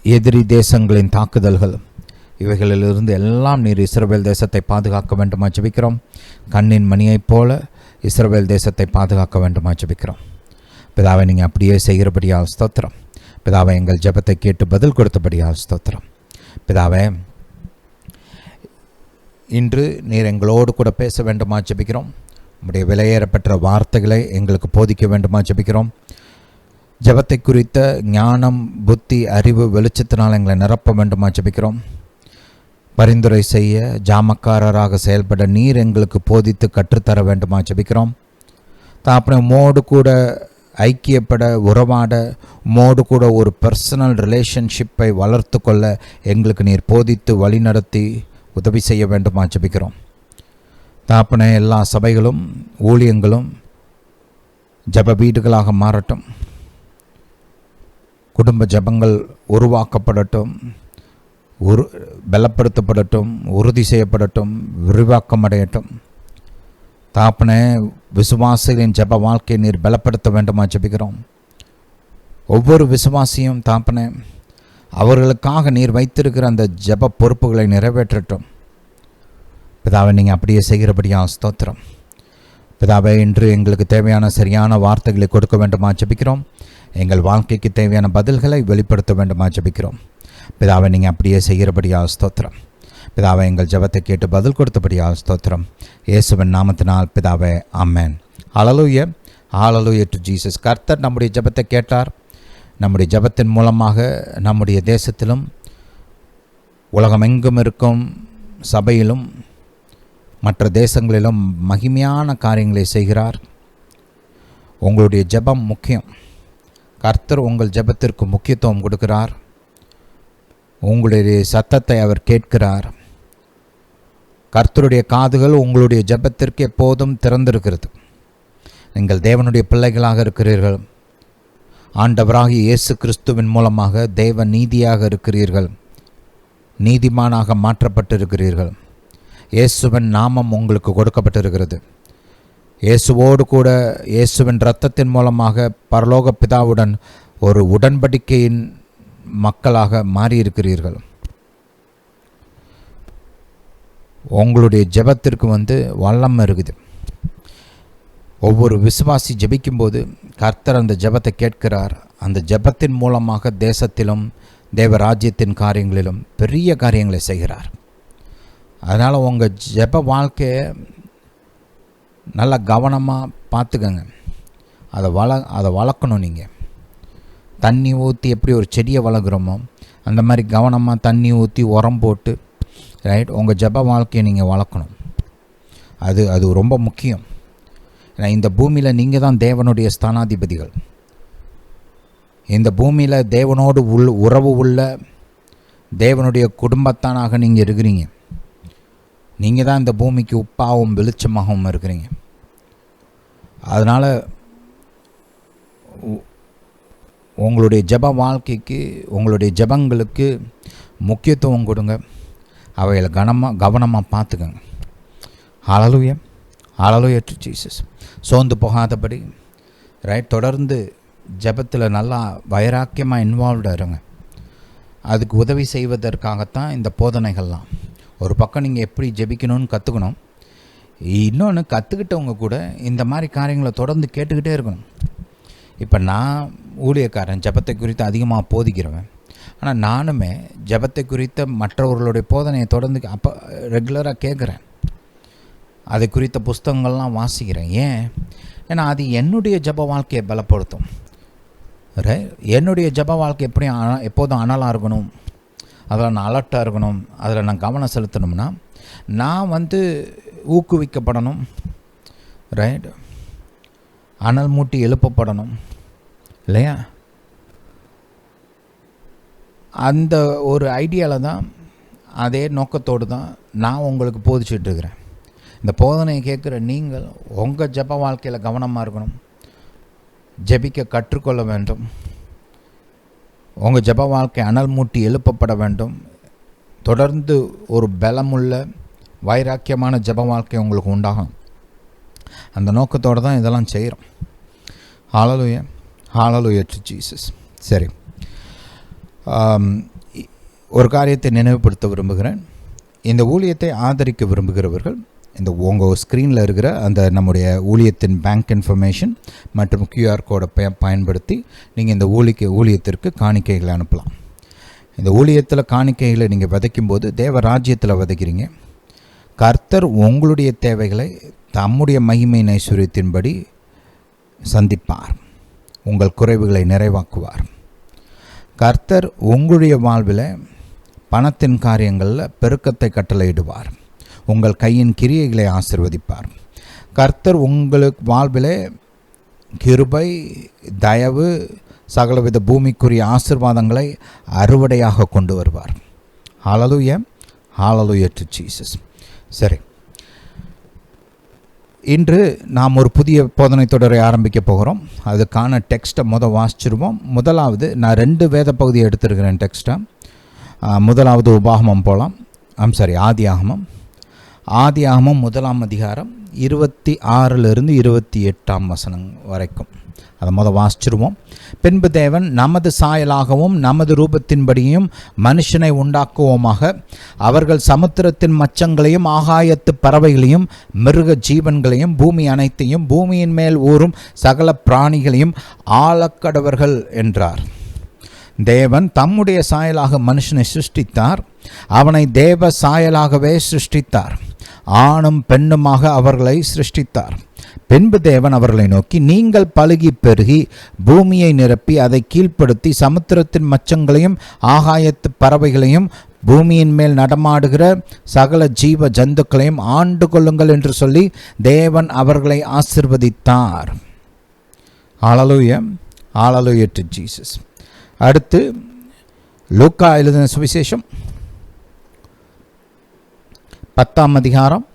எதிரி தேசங்களின் தாக்குதல்கள், இவைகளிலிருந்து எல்லாம் நீர் இஸ்ரவேல் தேசத்தை பாதுகாக்க வேண்டுமா ஜெபிக்கிறோம். கண்ணின் மணியைப் போல இஸ்ரவேல் தேசத்தை பாதுகாக்க வேண்டுமா ஜெபிக்கிறோம். பிதாவை, நீங்கள் அப்படியே செய்கிறபடியாக ஸ்தோத்திரம். பிதாவை, எங்கள் ஜெபத்தை கேட்டு பதில் கொடுத்தபடியாக ஸ்தோத்திரம். பிதாவே, இன்று நீர் எங்களோடு கூட பேச வேண்டுமா ஜெபிக்கிறோம். உம்முடைய விலையேறப்பெற்ற வார்த்தைகளை எங்களுக்கு போதிக்க வேண்டுமா ஜெபிக்கிறோம். ஜெபத்தை குறித்த ஞானம், புத்தி, அறிவு, வெளிச்சத்தினால் எங்களை நிரப்ப வேண்டுமா ஜெபிக்கிறோம். பரிந்துரை செய்ய ஜாமக்காரராக செயல்பட நீர் எங்களுக்கு போதித்து கற்றுத்தர வேண்டுமா ஜெபிக்கிறோம். தாப்பனே உம்மோடு கூட ஐக்கியப்பட, உறவாட, உம்மோடு கூட ஒரு பர்சனல் ரிலேஷன்ஷிப்பை வளர்த்து கொள்ள எங்களுக்கு நீர் போதித்து வழிநடத்தி உதவி செய்ய வேண்டுமா ஜெபிக்கிறோம். தாப்பனே எல்லா சபைகளும் ஊழியங்களும் ஜப வீடுகளாக மாறட்டும். குடும்ப ஜபங்கள் உருவாக்கப்படட்டும், பலப்படுத்தப்படட்டும், உறுதி செய்யப்படட்டும், விரிவாக்கம் அடையட்டும். தாப்பனே விசுவாசிகளின் ஜப வாழ்க்கையை நீர் பலப்படுத்த வேண்டுமா ஜெபிக்கிறோம். ஒவ்வொரு விசுவாசியும் தாப்பனே அவர்களுக்காக நீர் வைத்திருக்கிற அந்த ஜப பொறுப்புகளை நிறைவேற்றட்டும். பிதாவை நீங்கள் அப்படியே செய்கிறபடியாக ஸ்தோத்திரம். பிதாவை இன்று எங்களுக்கு தேவையான சரியான வார்த்தைகளை கொடுக்க வேண்டுமா ஜெபிக்கிறோம். எங்கள் வாழ்க்கைக்கு தேவையான பதில்களை வெளிப்படுத்த வேண்டுமா ஜெபிக்கிறோம். பிதாவை நீங்கள் அப்படியே செய்கிறபடியாக ஸ்தோத்திரம். பிதாவை எங்கள் ஜெபத்தை கேட்டு பதில் கொடுத்தபடியாக ஸ்தோத்திரம். இயேசுவின் நாமத்தினால் பிதாவே, ஆமென். ஹல்லேலூயா, ஹல்லேலூயா டு ஜீசஸ். கர்த்தர் நம்முடைய ஜெபத்தை கேட்டார். நம்முடைய ஜெபத்தின் மூலமாக நம்முடைய தேசத்திலும் உலகமெங்கும் இருக்கும் சபையிலும் மற்ற தேசங்களிலும் மகிமையான காரியங்களை செய்கிறார். உங்களுடைய ஜெபம் முக்கியம். கர்த்தர் உங்கள் ஜெபத்திற்கு முக்கியத்துவம் கொடுக்கிறார். உங்களுடைய சத்தத்தை அவர் கேட்கிறார். கர்த்தருடைய காதுகள் உங்களுடைய ஜெபத்திற்கு எப்போதும் திறந்திருக்கிறது. நீங்கள் தேவனுடைய பிள்ளைகளாக இருக்கிறீர்கள். ஆண்டவராகிய இயேசு கிறிஸ்துவின் மூலமாக தேவ நீதியாக இருக்கிறீர்கள். நீதிமானாக மாற்றப்பட்டிருக்கிறீர்கள். இயேசுவின் நாமம் உங்களுக்கு கொடுக்கப்பட்டிருக்கிறது. இயேசுவோடு கூட இயேசுவின் இரத்தத்தின் மூலமாக பரலோக பிதாவுடன் ஒரு உடன்படிக்கையின் மக்களாக மாறியிருக்கிறீர்கள். உங்களுடைய ஜெபத்திற்கு வல்லம் இருக்குது. ஒவ்வொரு விசுவாசி ஜெபிக்கும்போது கர்த்தர் அந்த ஜெபத்தை கேட்கிறார். அந்த ஜெபத்தின் மூலமாக தேசத்திலும் தேவராஜ்யத்தின் காரியங்களிலும் பெரிய காரியங்களை செய்கிறார். அதனால் உங்கள் ஜெப வாழ்க்கையை நல்லா கவனமாக பார்த்துக்கங்க. அதை வளர்க்கணும். நீங்கள் தண்ணி ஊற்றி எப்படி ஒரு செடியை வளர்க்குறோமோ அந்த மாதிரி கவனமாக தண்ணி ஊற்றி உரம் போட்டு ரைட் உங்கள் ஜெப வாழ்க்கையை நீங்கள் வளர்க்கணும். அது ரொம்ப முக்கியம். ஏன்னா இந்த பூமியில் நீங்கள் தான் தேவனுடைய ஸ்தானாதிபதிகள். இந்த பூமியில் தேவனோடு உறவு உள்ள தேவனுடைய குடும்பத்தானாக நீங்கள் இருக்கிறீங்க. நீங்கள் தான் இந்த பூமிக்கு உப்பாகவும் வெளிச்சமாகவும் இருக்கிறீங்க. அதனால் உங்களுடைய ஜெப வாழ்க்கைக்கு, உங்களுடைய ஜெபங்களுக்கு முக்கியத்துவம் கொடுங்க. அவைகளை கவனமாக பார்த்துக்கங்க. ஹல்லேலூயா, ஹல்லேலூயா டு ஜீசஸ். சோர்ந்து போகாதபடி ரைட் தொடர்ந்து ஜெபத்தில் நல்லா வைராக்கியமாக இன்வால்வ்டாக இருங்க. அதுக்கு உதவி செய்வதற்காகத்தான் இந்த போதனைகள்லாம். ஒரு பக்கம் நீங்கள் எப்படி ஜெபிக்கணும்னு கற்றுக்கணும். இன்னொன்று கற்றுக்கிட்டவங்க கூட இந்த மாதிரி காரியங்களை தொடர்ந்து கேட்டுக்கிட்டே இருக்கணும். இப்போ நான் ஊழியக்காரன், ஜெபத்தை குறித்து அதிகமாக போதிக்கிறவன். ஆனால் நானுமே ஜெபத்தை குறித்த மற்றவர்களுடைய போதனையை தொடர்ந்து ரெகுலராக கேட்குறேன். அதை குறித்த புஸ்தகங்கள்லாம் வாசிக்கிறேன். ஏன்னா அது என்னுடைய ஜெப வாழ்க்கையை பலப்படுத்தும். என்னுடைய ஜெப வாழ்க்கை எப்போதும் அனலாக இருக்கணும், அதில் நான் அலர்ட்டாக இருக்கணும், அதில் நான் கவனம் செலுத்தணும்னா நான் ஊக்குவிக்கப்படணும். ரைட், அனல் மூட்டி எழுப்பப்படணும் இல்லையா? அந்த ஒரு ஐடியாவில் தான், அதே நோக்கத்தோடு தான் நான் உங்களுக்கு போதிச்சிட்ருக்கிறேன். இந்த போதனையை கேட்குற நீங்கள் உங்கள் ஜெப வாழ்க்கையில் கவனமாக இருக்கணும். ஜெபிக்க கற்றுக்கொள்ள வேண்டும். உங்கள் ஜெப வாழ்க்கை அனல் மூட்டி எழுப்பப்பட வேண்டும். தொடர்ந்து ஒரு பலமுள்ள வைராக்கியமான ஜெப வாழ்க்கை உங்களுக்கு உண்டாகும். அந்த நோக்கத்தோடு தான் இதெல்லாம் செய்கிறோம். ஹல்லேலூயா, ஹல்லேலூயா டு ஜீசஸ். சரி, ஒரு காரியத்தை நினைவுபடுத்த விரும்புகிறேன். இந்த ஊழியத்தை ஆதரிக்க விரும்புகிறவர்கள் இந்த உங்கள் ஸ்க்ரீனில் இருக்கிற அந்த நம்முடைய ஊழியத்தின் பேங்க் இன்ஃபர்மேஷன் மற்றும் QR கோடை பயன்படுத்தி நீங்கள் இந்த ஊழியத்திற்கு காணிக்கைகளை அனுப்பலாம். இந்த ஊழியத்தில் காணிக்கைகளை நீங்கள் விதைக்கும்போது தேவ ராஜ்யத்தில் விதைக்கிறீங்க. கர்த்தர் உங்களுடைய தேவைகளை தம்முடைய மகிமையின் ஐஸ்வர்யத்தின்படி சந்திப்பார். உங்கள் குறைவுகளை நிறைவாக்குவார். கர்த்தர் உங்களுடைய வாழ்வில் பணத்தின் காரியங்களில் பெருக்கத்தை கட்டளையிடுவார். உங்கள் கையின் கிரியைகளை ஆசீர்வதிப்பார். கர்த்தர் உங்களுக்கு வாழ்விலே கிருபை, தயவு, சகலவித பூமிக்குரிய ஆசீர்வாதங்களை அறுவடையாக கொண்டு வருவார். ஹல்லேலூயா, ஹல்லேலூயா டு ஜீசஸ். சரி, இன்று நாம் ஒரு புதிய போதனை தொடரை ஆரம்பிக்க போகிறோம். அதுக்கான டெக்ஸ்ட்டை வாசிச்சிருவோம். முதலாவது நான் 2 வேத பகுதியை எடுத்துருக்கிறேன் டெக்ஸ்ட்டை. முதலாவது உபாகமம் போகலாம். ஆதியாகமம். ஆதியாகமம் 1ஆம் அதிகாரம் 26 28 வசனம் வரைக்கும் அதை வாசிச்சிருவோம். பின்பு தேவன் நமது சாயலாகவும் நமது ரூபத்தின்படியும் மனுஷனை உண்டாக்குவோமாக, அவர்கள் சமுத்திரத்தின் மச்சங்களையும் ஆகாயத்து பறவைகளையும் மிருக ஜீவன்களையும் பூமி அனைத்தையும் பூமியின் மேல் ஊறும் சகல பிராணிகளையும் ஆளக்கடவர்கள் என்றார். தேவன் தம்முடைய சாயலாக மனுஷனை சிருஷ்டித்தார். அவனை தேவ சாயலாகவே சிருஷ்டித்தார். ஆணும் பெண்ணுமாக அவர்களை சிருஷ்டித்தார். பின்பு தேவன் அவர்களை நோக்கி, நீங்கள் பலுகி பெருகி பூமியை நிரப்பி அதை கீழ்ப்படுத்தி சமுத்திரத்தின் மச்சங்களையும் ஆகாயத்து பறவைகளையும் பூமியின் மேல் நடமாடுகிற சகல ஜீவ ஜந்துக்களையும் ஆண்டு கொள்ளுங்கள் என்று சொல்லி தேவன் அவர்களை ஆசீர்வதித்தார். ஹல்லேலூயா, ஹல்லேலூயா டு ஜீசஸ். அடுத்து லூக்கா எழுதின சுவிசேஷம் 10ஆம் அதிகாரம்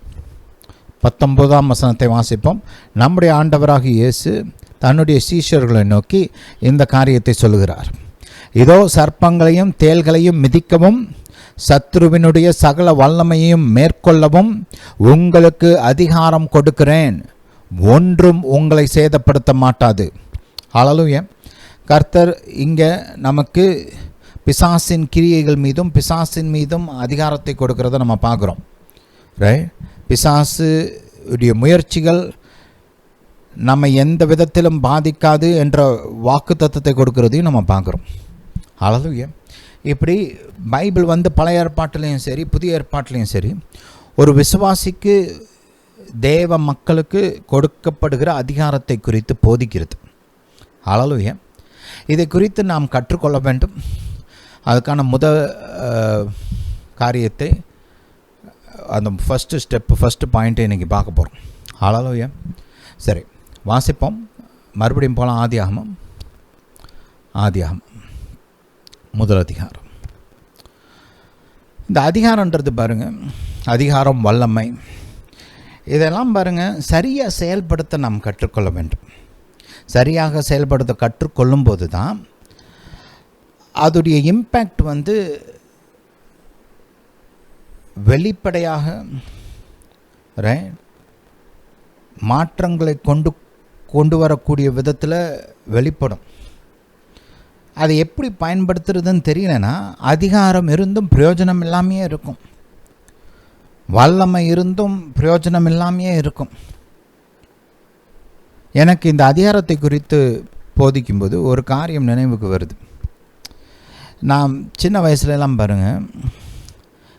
19ஆம் வசனத்தை வாசிப்போம். நம்முடைய ஆண்டவராகிய இயேசு தன்னுடைய சீஷர்களை நோக்கி இந்த காரியத்தை சொல்லுகிறார். இதோ சர்ப்பங்களையும் தேள்களையும் மிதிக்கவும் சத்துருவினுடைய சகல வல்லமையையும் மேற்கொள்ளவும் உங்களுக்கு அதிகாரம் கொடுக்கிறேன். ஒன்றும் உங்களை சேதப்படுத்த மாட்டாது. ஹல்லேலூயா. கர்த்தர் இங்கே நமக்கு பிசாசின் கிரியைகள் மீதும் பிசாசின் மீதும் அதிகாரத்தை கொடுக்கிறத நம்ம பார்க்குறோம். ரைட். பிசாசு உடைய முயற்சிகள் நம்ம எந்த விதத்திலும் பாதிக்காது என்ற வாக்கு தத்துவத்தை கொடுக்கிறதையும் நம்ம பார்க்குறோம். ஹல்லேலூயா. இப்படி பைபிள் பழைய ஏற்பாட்டிலையும் சரி புதிய ஏற்பாட்டிலையும் சரி ஒரு விசுவாசிக்கு தேவ மக்களுக்கு கொடுக்கப்படுகிற அதிகாரத்தை குறித்து போதிக்கிறது. ஹல்லேலூயா. இதை குறித்து நாம் கற்றுக்கொள்ள வேண்டும். அதுக்கான காரியத்தை அந்த ஃபஸ்ட்டு பாயிண்ட்டை இன்றைக்கி பார்க்க போகிறோம். ஹல்லேலூயா. சரி, வாசிப்போம். மறுபடியும் போகலாம். ஆதியாகமம் 1 அதிகாரம். இந்த அதிகாரன்றது பாருங்கள், அதிகாரம், வல்லமை, இதெல்லாம் பாருங்கள் சரியாக செயல்படுத்த நாம் கற்றுக்கொள்ள வேண்டும். சரியாக செயல்படுத்த கற்றுக்கொள்ளும் போது தான் அதோடைய இம்பேக்ட் வெளிப்படையாக மாற்றங்களை கொண்டு வரக்கூடிய விதத்தில் வெளிப்படும். அதை எப்படி பயன்படுத்துறதுன்னு தெரியலனா அதிகாரம் இருந்தும் பிரயோஜனம் இல்லாமையே இருக்கும், வல்லமை இருந்தும் பிரயோஜனம் இல்லாமையே இருக்கும். எனக்கு இந்த அதிகாரத்தை குறித்து போதிக்கும்போது ஒரு காரியம் நினைவுக்கு வருது. நான் சின்ன வயசுலலாம் பாருங்கள்,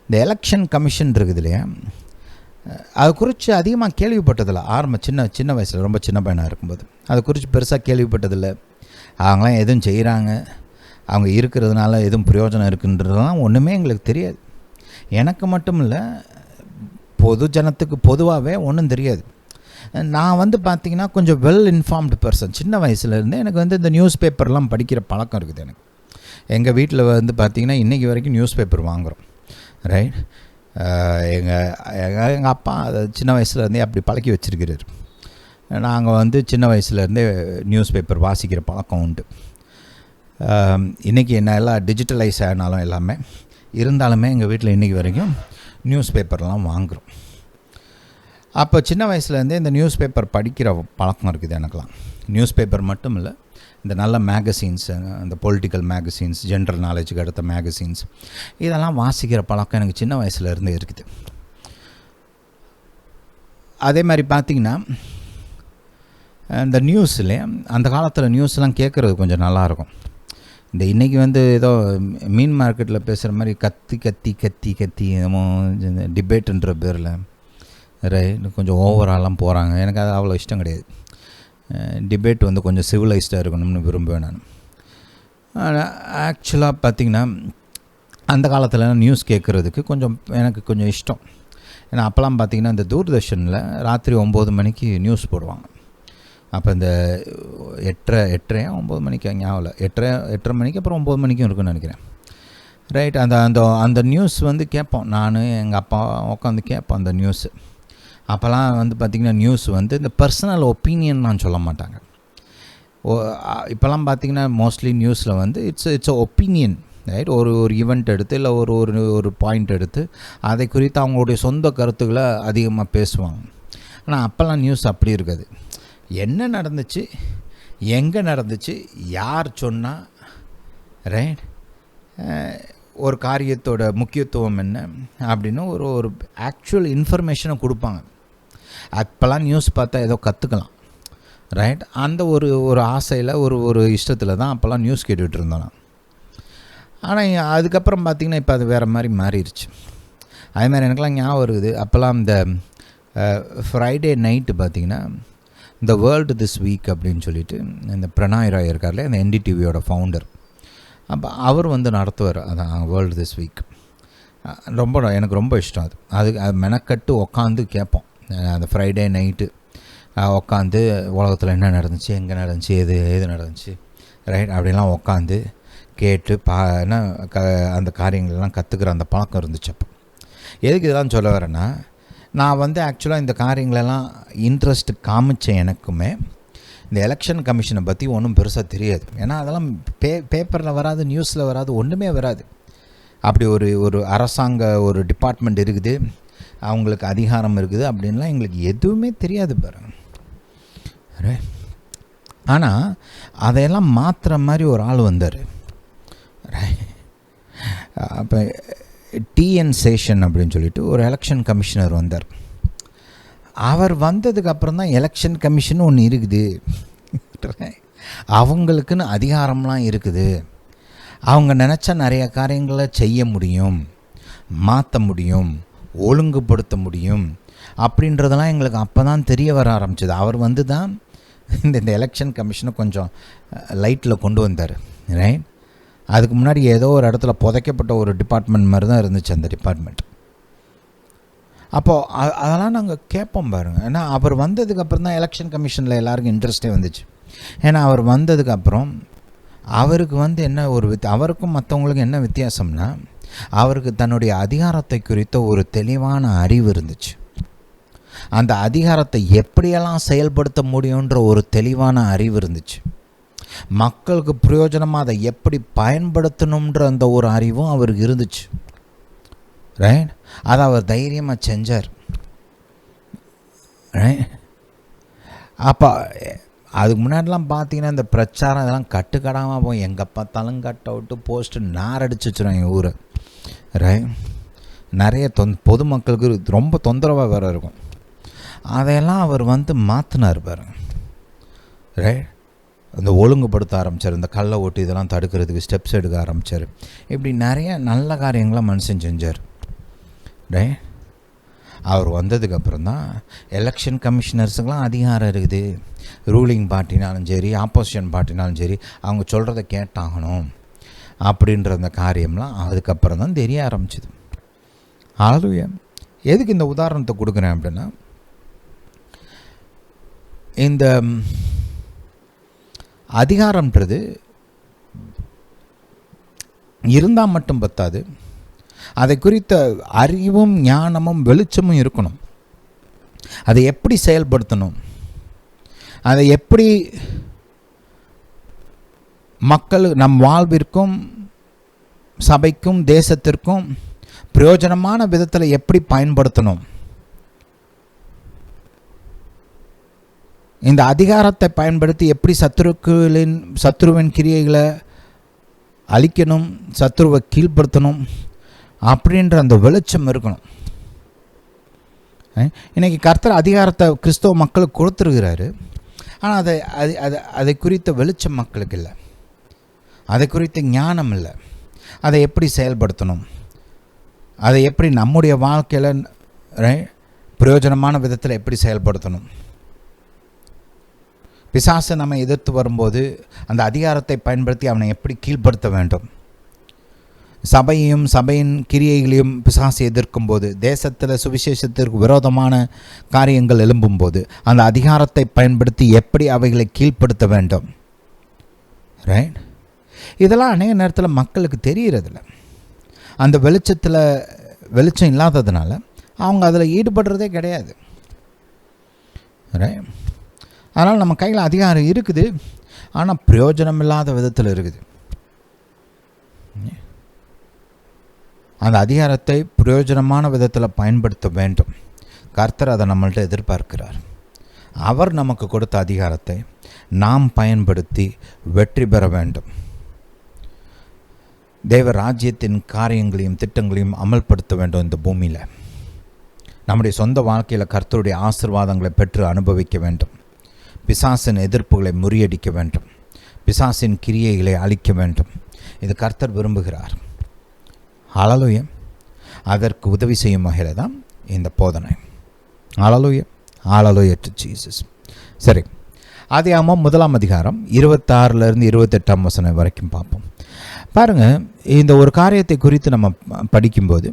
இந்த எலெக்ஷன் கமிஷன் இருக்குது இல்லையா, அது குறித்து அதிகமாக கேள்விப்பட்டதில்லை. சின்ன வயசில் ரொம்ப சின்ன பையனாக இருக்கும்போது அதை குறித்து பெருசாக கேள்விப்பட்டதில்லை. அவங்களாம் எதுவும் செய்கிறாங்க, அவங்க இருக்கிறதுனால எதுவும் பிரயோஜனம் இருக்குன்றதுலாம் ஒன்றுமே எங்களுக்கு தெரியாது. எனக்கு மட்டும் இல்லை, பொது ஜனத்துக்கு பொதுவாகவே ஒன்றும் தெரியாது. நான் பார்த்திங்கன்னா கொஞ்சம் வெல் இன்ஃபார்ம்டு பர்சன். சின்ன வயசுலேருந்தே எனக்கு இந்த நியூஸ் பேப்பர்லாம் படிக்கிற பழக்கம் இருக்குது. எனக்கு எங்கள் வீட்டில் பார்த்திங்கன்னா இன்றைக்கி வரைக்கும் நியூஸ் பேப்பர் வாங்குகிறோம். ரைட். எங்கள் அப்பா அதை சின்ன வயசுலேருந்தே அப்படி பழக்கி வச்சுருக்கிறார். நாங்கள் சின்ன வயசுலேருந்தே நியூஸ் பேப்பர் வாசிக்கிற பழக்கம் உண்டு. இன்றைக்கி என்ன எல்லாம் டிஜிட்டலைஸ் ஆனாலும் எல்லாமே இருந்தாலுமே எங்கள் வீட்டில் இன்றைக்கி வரைக்கும் நியூஸ் பேப்பர்லாம் வாங்குகிறோம். அப்போ சின்ன வயசுலேருந்தே இந்த நியூஸ் பேப்பர் படிக்கிற பழக்கம் இருக்குது எனக்குலாம். நியூஸ் பேப்பர் மட்டும் இல்லை, இந்த நல்ல மேகசின்ஸ், இந்த பொலிட்டிக்கல் மேகசின்ஸ், ஜென்ரல் நாலேஜுக்கு அடுத்த மேகசின்ஸ், இதெல்லாம் வாசிக்கிற பழக்கம் எனக்கு சின்ன வயசுலேருந்து இருக்குது. அதே மாதிரி பார்த்திங்கன்னா இந்த நியூஸ்லேயே அந்த காலத்தில் நியூஸ்லாம் கேட்குறது கொஞ்சம் நல்லாயிருக்கும். இந்த இன்றைக்கி ஏதோ மீன் மார்க்கெட்டில் பேசுகிற மாதிரி கத்தி கத்தி கத்தி கத்தி என்னமோ டிபேட்டுன்ற பேரில் கொஞ்சம் ஓவராலாம் போகிறாங்க. எனக்கு அது அவ்வளோ இஷ்டம் கிடையாது. டிபேட் கொஞ்சம் சிவிலைஸ்டாக இருக்கணும்னு விரும்புவேன் நான். ஆக்சுவலாக பார்த்திங்கன்னா அந்த காலத்தில் நியூஸ் கேட்குறதுக்கு எனக்கு கொஞ்சம் இஷ்டம். ஏன்னா அப்போல்லாம் பார்த்திங்கன்னா இந்த தூர்தர்ஷனில் ராத்திரி 9 மணிக்கு நியூஸ் போடுவாங்க. அப்போ இந்த 8:30 9 மணிக்கு ஞாபகம் 8:30 மணிக்கு அப்புறம் 9 மணிக்கும் இருக்குன்னு நினைக்கிறேன். ரைட். அந்த நியூஸ் வந்து கேட்போம். நான் எங்கள் அப்பா உட்காந்து கேட்போம் அந்த நியூஸு. அப்போல்லாம் வந்து பார்த்திங்கன்னா நியூஸ் வந்து இந்த பர்சனல் ஒப்பீனியன் நான் சொல்ல மாட்டாங்க. இப்போல்லாம் பார்த்திங்கன்னா மோஸ்ட்லி நியூஸில் வந்து இட்ஸ் ஒப்பீனியன். ரைட். ஒரு ஈவெண்ட் எடுத்து இல்லை ஒரு பாயிண்ட் எடுத்து அதை குறித்து அவங்களுடைய சொந்த கருத்துக்களை அதிகமாக பேசுவாங்க. ஆனால் அப்போல்லாம் நியூஸ் அப்படி இருக்காது. என்ன நடந்துச்சு, எங்கே நடந்துச்சு, யார் சொன்னால், ரைட், ஒரு காரியத்தோட முக்கியத்துவம் என்ன அப்படின்னு ஒரு ஆக்சுவல் இன்ஃபர்மேஷனை கொடுப்பாங்க. அப்போல்லாம் நியூஸ் பார்த்தா ஏதோ கற்றுக்கலாம். ரைட். அந்த ஒரு ஆசையில் ஒரு இஷ்டத்தில் தான் அப்போல்லாம் நியூஸ் கேட்டுக்கிட்டு இருந்தோம். ஆனால் அதுக்கப்புறம் பார்த்திங்கன்னா இப்போ அது வேறு மாதிரி மாறிடுச்சு. அதேமாதிரி எனக்குலாம் ஞாபகம் இருக்குது. அப்போல்லாம் இந்த ஃப்ரைடே நைட்டு பார்த்திங்கன்னா இந்த வேர்ல்டு திஸ் வீக் அப்படின்னு சொல்லிட்டு இந்த பிரணாய் ராய் இருக்கார்ல, இந்த NDTVயோட ஃபவுண்டர். அப்போ அவர் வந்து நடத்துவார் அதான் வேர்ல்டு திஸ் வீக். எனக்கு ரொம்ப இஷ்டம் அது மெனக்கட்டு உக்காந்து கேட்போம். அந்த ஃப்ரைடே நைட்டு உக்காந்து உலகத்தில் என்ன நடந்துச்சு, எங்கே நடந்துச்சு, எது நடந்துச்சு, ரைட், அப்படின்லாம் உக்காந்து கேட்டு அந்த காரியங்கள்லாம் கற்றுக்கிற அந்த பழக்கம் இருந்துச்சு. அப்போ எதுக்கு இதெல்லாம் சொல்ல வரேன்னா, நான் வந்து ஆக்சுவலாக இந்த காரியங்களெல்லாம் இன்ட்ரெஸ்ட் காமிச்சேன். எனக்குமே இந்த எலெக்ஷன் கமிஷனை பற்றி ஒன்றும் பெருசாக தெரியாது. ஏன்னா அதெல்லாம் பேப்பரில் வராது, நியூஸில் வராது, ஒன்றுமே வராது. அப்படி ஒரு அரசாங்க ஒரு டிபார்ட்மெண்ட் இருக்குது, அவங்களுக்கு அதிகாரம் இருக்குது அப்படின்லாம் எங்களுக்கு எதுவுமே தெரியாது பாருங்க. ஆனால் அதையெல்லாம் மாற்றுற மாதிரி ஒரு ஆள் வந்தார். அப்போ TN சேஷன் அப்படின்னு சொல்லிட்டு ஒரு எலெக்ஷன் கமிஷனர் வந்தார். அவர் வந்ததுக்கு அப்புறம் தான் எலெக்ஷன் கமிஷன் ஒன்று இருக்குது, அவங்களுக்குன்னு அதிகாரம்லாம் இருக்குது, அவங்க நினச்சா நிறைய காரியங்களை செய்ய முடியும், மாற்ற முடியும், ஒழுங்குபடுத்த முடியும் அப்படின்றதெல்லாம் எங்களுக்கு அப்போ தான் தெரிய வர ஆரம்பிச்சது. அவர் வந்து தான் இந்த எலெக்ஷன் கமிஷனை கொஞ்சம் லைட்டில் கொண்டு வந்தார். ரைட். அதுக்கு முன்னாடி ஏதோ ஒரு இடத்துல புதைக்கப்பட்ட ஒரு டிபார்ட்மெண்ட் மாதிரி தான் இருந்துச்சு அந்த டிபார்ட்மெண்ட். அப்போது அதெல்லாம் நாங்கள் கேட்போம் பாருங்கள். ஏன்னா அவர் வந்ததுக்கப்புறம் தான் எலெக்ஷன் கமிஷனில் எல்லாருக்கும் இன்ட்ரெஸ்டே வந்துச்சு. ஏன்னா அவர் வந்ததுக்கப்புறம் அவருக்கு வந்து என்ன அவருக்கும் மற்றவங்களுக்கும் என்ன வித்தியாசம்னா, அவருக்கு தன்னுடைய அதிகாரத்தை குறித்த ஒரு தெளிவான அறிவு இருந்துச்சு. அந்த அதிகாரத்தை எப்படியெல்லாம் செயல்படுத்த முடியுன்ற ஒரு தெளிவான அறிவு இருந்துச்சு. மக்களுக்கு பிரயோஜனமாக அதை எப்படி பயன்படுத்தணுன்ற அந்த ஒரு அறிவும் அவருக்கு இருந்துச்சு. ரைட். அதை அவர் தைரியமாக செஞ்சார். ரைட். அப்போ அதுக்கு முன்னாடிலாம் பார்த்தீங்கன்னா இந்த பிரச்சாரம் இதெல்லாம் கட்டுக்கடாமல் போகும். எங்கே பார்த்தாலும் கட் அவுட்டு போஸ்ட்டு நாரடிச்சு வச்சுருவாங்க எங்கள் ஊரை. ரைட். நிறைய பொதுமக்களுக்கு ரொம்ப தொந்தரவாக வேறு இருக்கும். அதையெல்லாம் அவர் வந்து மாற்றினார் பாருங்க. ரைட். அந்த ஒழுங்குபடுத்த ஆரம்பித்தார். இந்த கள்ள ஓட்டு இதெல்லாம் தடுக்கிறதுக்கு ஸ்டெப்ஸ் எடுக்க ஆரம்பித்தார். இப்படி நிறைய நல்ல காரியங்களை மனுஷன் செஞ்சார். ரைட். அவர் வந்ததுக்கப்புறம் தான் எலெக்ஷன் கமிஷனர்ஸுக்கெலாம் அதிகாரம் இருக்குது. ரூலிங் பார்ட்டினாலும் சரி, ஆப்போசிஷன் பார்ட்டினாலும் சரி, அவங்க சொல்கிறத கேட்டாகணும் அப்படின்ற அந்த காரியம்லாம் அதுக்கப்புறம் தான் தெரிய ஆரம்பிச்சிது. ஹல்லேலூயா. எதுக்கு இந்த உதாரணத்தை கொடுக்குறேன் அப்படின்னா, இந்த அதிகாரம்ன்றது இருந்தால் மட்டும் பத்தாது, அதை குறித்த அறிவும் ஞானமும் வெளிச்சமும் இருக்கணும். அதை எப்படி செயல்படுத்தணும், அதை எப்படி மக்கள் நம் வாழ்விற்கும் சபைக்கும் தேசத்திற்கும் பிரயோஜனமான விதத்தில் எப்படி பயன்படுத்தணும், இந்த அதிகாரத்தை பயன்படுத்தி எப்படி சத்துருவின் கிரியைகளை அழிக்கணும், சத்துருவை கீழ்ப்படுத்தணும் அப்படின்ற அந்த வெளிச்சம் இருக்கணும். இன்றைக்கி கர்த்தர் அதிகாரத்தை கிறிஸ்தவ மக்களுக்கு கொடுத்துருக்கிறாரு. ஆனால் அதை குறித்த வெளிச்சம் மக்களுக்கு இல்லை, அதை குறித்த ஞானம் இல்லை. அதை எப்படி செயல்படுத்தணும், அதை எப்படி நம்முடைய வாழ்க்கையில் பிரயோஜனமான விதத்தில் எப்படி செயல்படுத்தணும். பிசாசை நம்ம எதிர்த்து வரும்போது அந்த அதிகாரத்தை பயன்படுத்தி அவனை எப்படி கீழ்ப்படுத்த வேண்டும். சபையும் சபையின் கிரியைகளையும் பிசாசு எதிர்க்கும் போது, தேசத்தில் சுவிசேஷத்திற்கு விரோதமான காரியங்கள் எழும்பும்போது அந்த அதிகாரத்தை பயன்படுத்தி எப்படி அவைகளை கீழ்ப்படுத்த வேண்டும். ரைட்? இதெல்லாம் அநேக நேரத்தில் மக்களுக்கு தெரிகிறதில்ல. அந்த வெளிச்சம் இல்லாததுனால அவங்க அதில் ஈடுபடுறதே கிடையாது. ரைட்? அதனால் நம்ம கையில் அதிகாரம் இருக்குது, ஆனால் பிரயோஜனம் இல்லாத விதத்தில் இருக்குது. அந்த அதிகாரத்தை பிரயோஜனமான விதத்தில் பயன்படுத்த வேண்டும். கர்த்தர் அதை நம்மள்ட்ட எதிர்பார்க்கிறார். அவர் நமக்கு கொடுத்த அதிகாரத்தை நாம் பயன்படுத்தி வெற்றி பெற வேண்டும். தேவ ராஜ்யத்தின் காரியங்களையும் திட்டங்களையும் அமல்படுத்த வேண்டும். இந்த பூமியில் நம்முடைய சொந்த வாழ்க்கையில் கர்த்தருடைய ஆசீர்வாதங்களை பெற்று அனுபவிக்க வேண்டும். பிசாசின் எதிர்ப்புகளை முறியடிக்க வேண்டும். பிசாசின் கிரியைகளை அழிக்க வேண்டும். இது கர்த்தர் விரும்புகிறார். ஹல்லேலூயா. அதற்கு உதவி செய்யும் வகையில் தான் இந்த போதனை. ஹல்லேலூயா. Hallelujah to Jesus. சரி, ஆதியாகமம் 1 அதிகாரம் 26 to 28 வரைக்கும் பார்ப்போம். பாருங்கள், இந்த ஒரு காரியத்தை குறித்து நம்ம படிக்கும்போது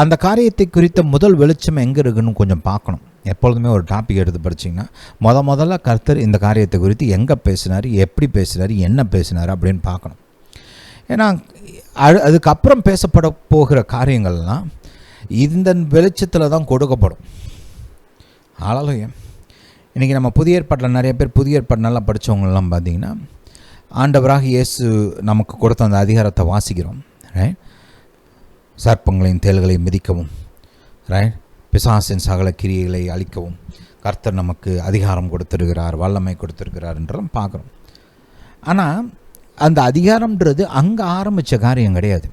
அந்த காரியத்தை குறித்த முதல் வெளிச்சம் எங்கே இருக்குன்னு கொஞ்சம் பார்க்கணும். எப்பொழுதுமே ஒரு டாபிக் எடுத்து படிச்சிங்கன்னா முதல்ல கர்த்தர் இந்த காரியத்தை குறித்து எங்கே பேசினார், எப்படி பேசினார், என்ன பேசினார் அப்படின்னு பார்க்கணும். ஏன்னா அதுக்கப்புறம் பேசப்பட போகிற காரியங்கள்லாம் இந்த வெளிச்சத்தில் தான் கொடுக்கப்படும். ஹல்லேலூயா. இன்றைக்கி நம்ம புதிய ஏற்பாட்டில் நிறைய பேர் புதிய ஏற்பாடு நல்லா படித்தவங்கலாம் பார்த்திங்கன்னா ஆண்டவராக இயேசு நமக்கு கொடுத்த அந்த அதிகாரத்தை வாசிக்கிறோம். ரைட்? சர்ப்பங்களையும் தேள்களையும் மிதிக்கவும், ரைட், பிசாசின் சகல கிரியைகளை அழிக்கவும் கர்த்தர் நமக்கு அதிகாரம் கொடுத்துருக்கிறார், வல்லமை கொடுத்துருக்கிறார் என்றெல்லாம் பார்க்குறோம். ஆனால் அந்த அதிகாரம்ன்றது அங்கே ஆரம்பித்த காரியம் கிடையாது.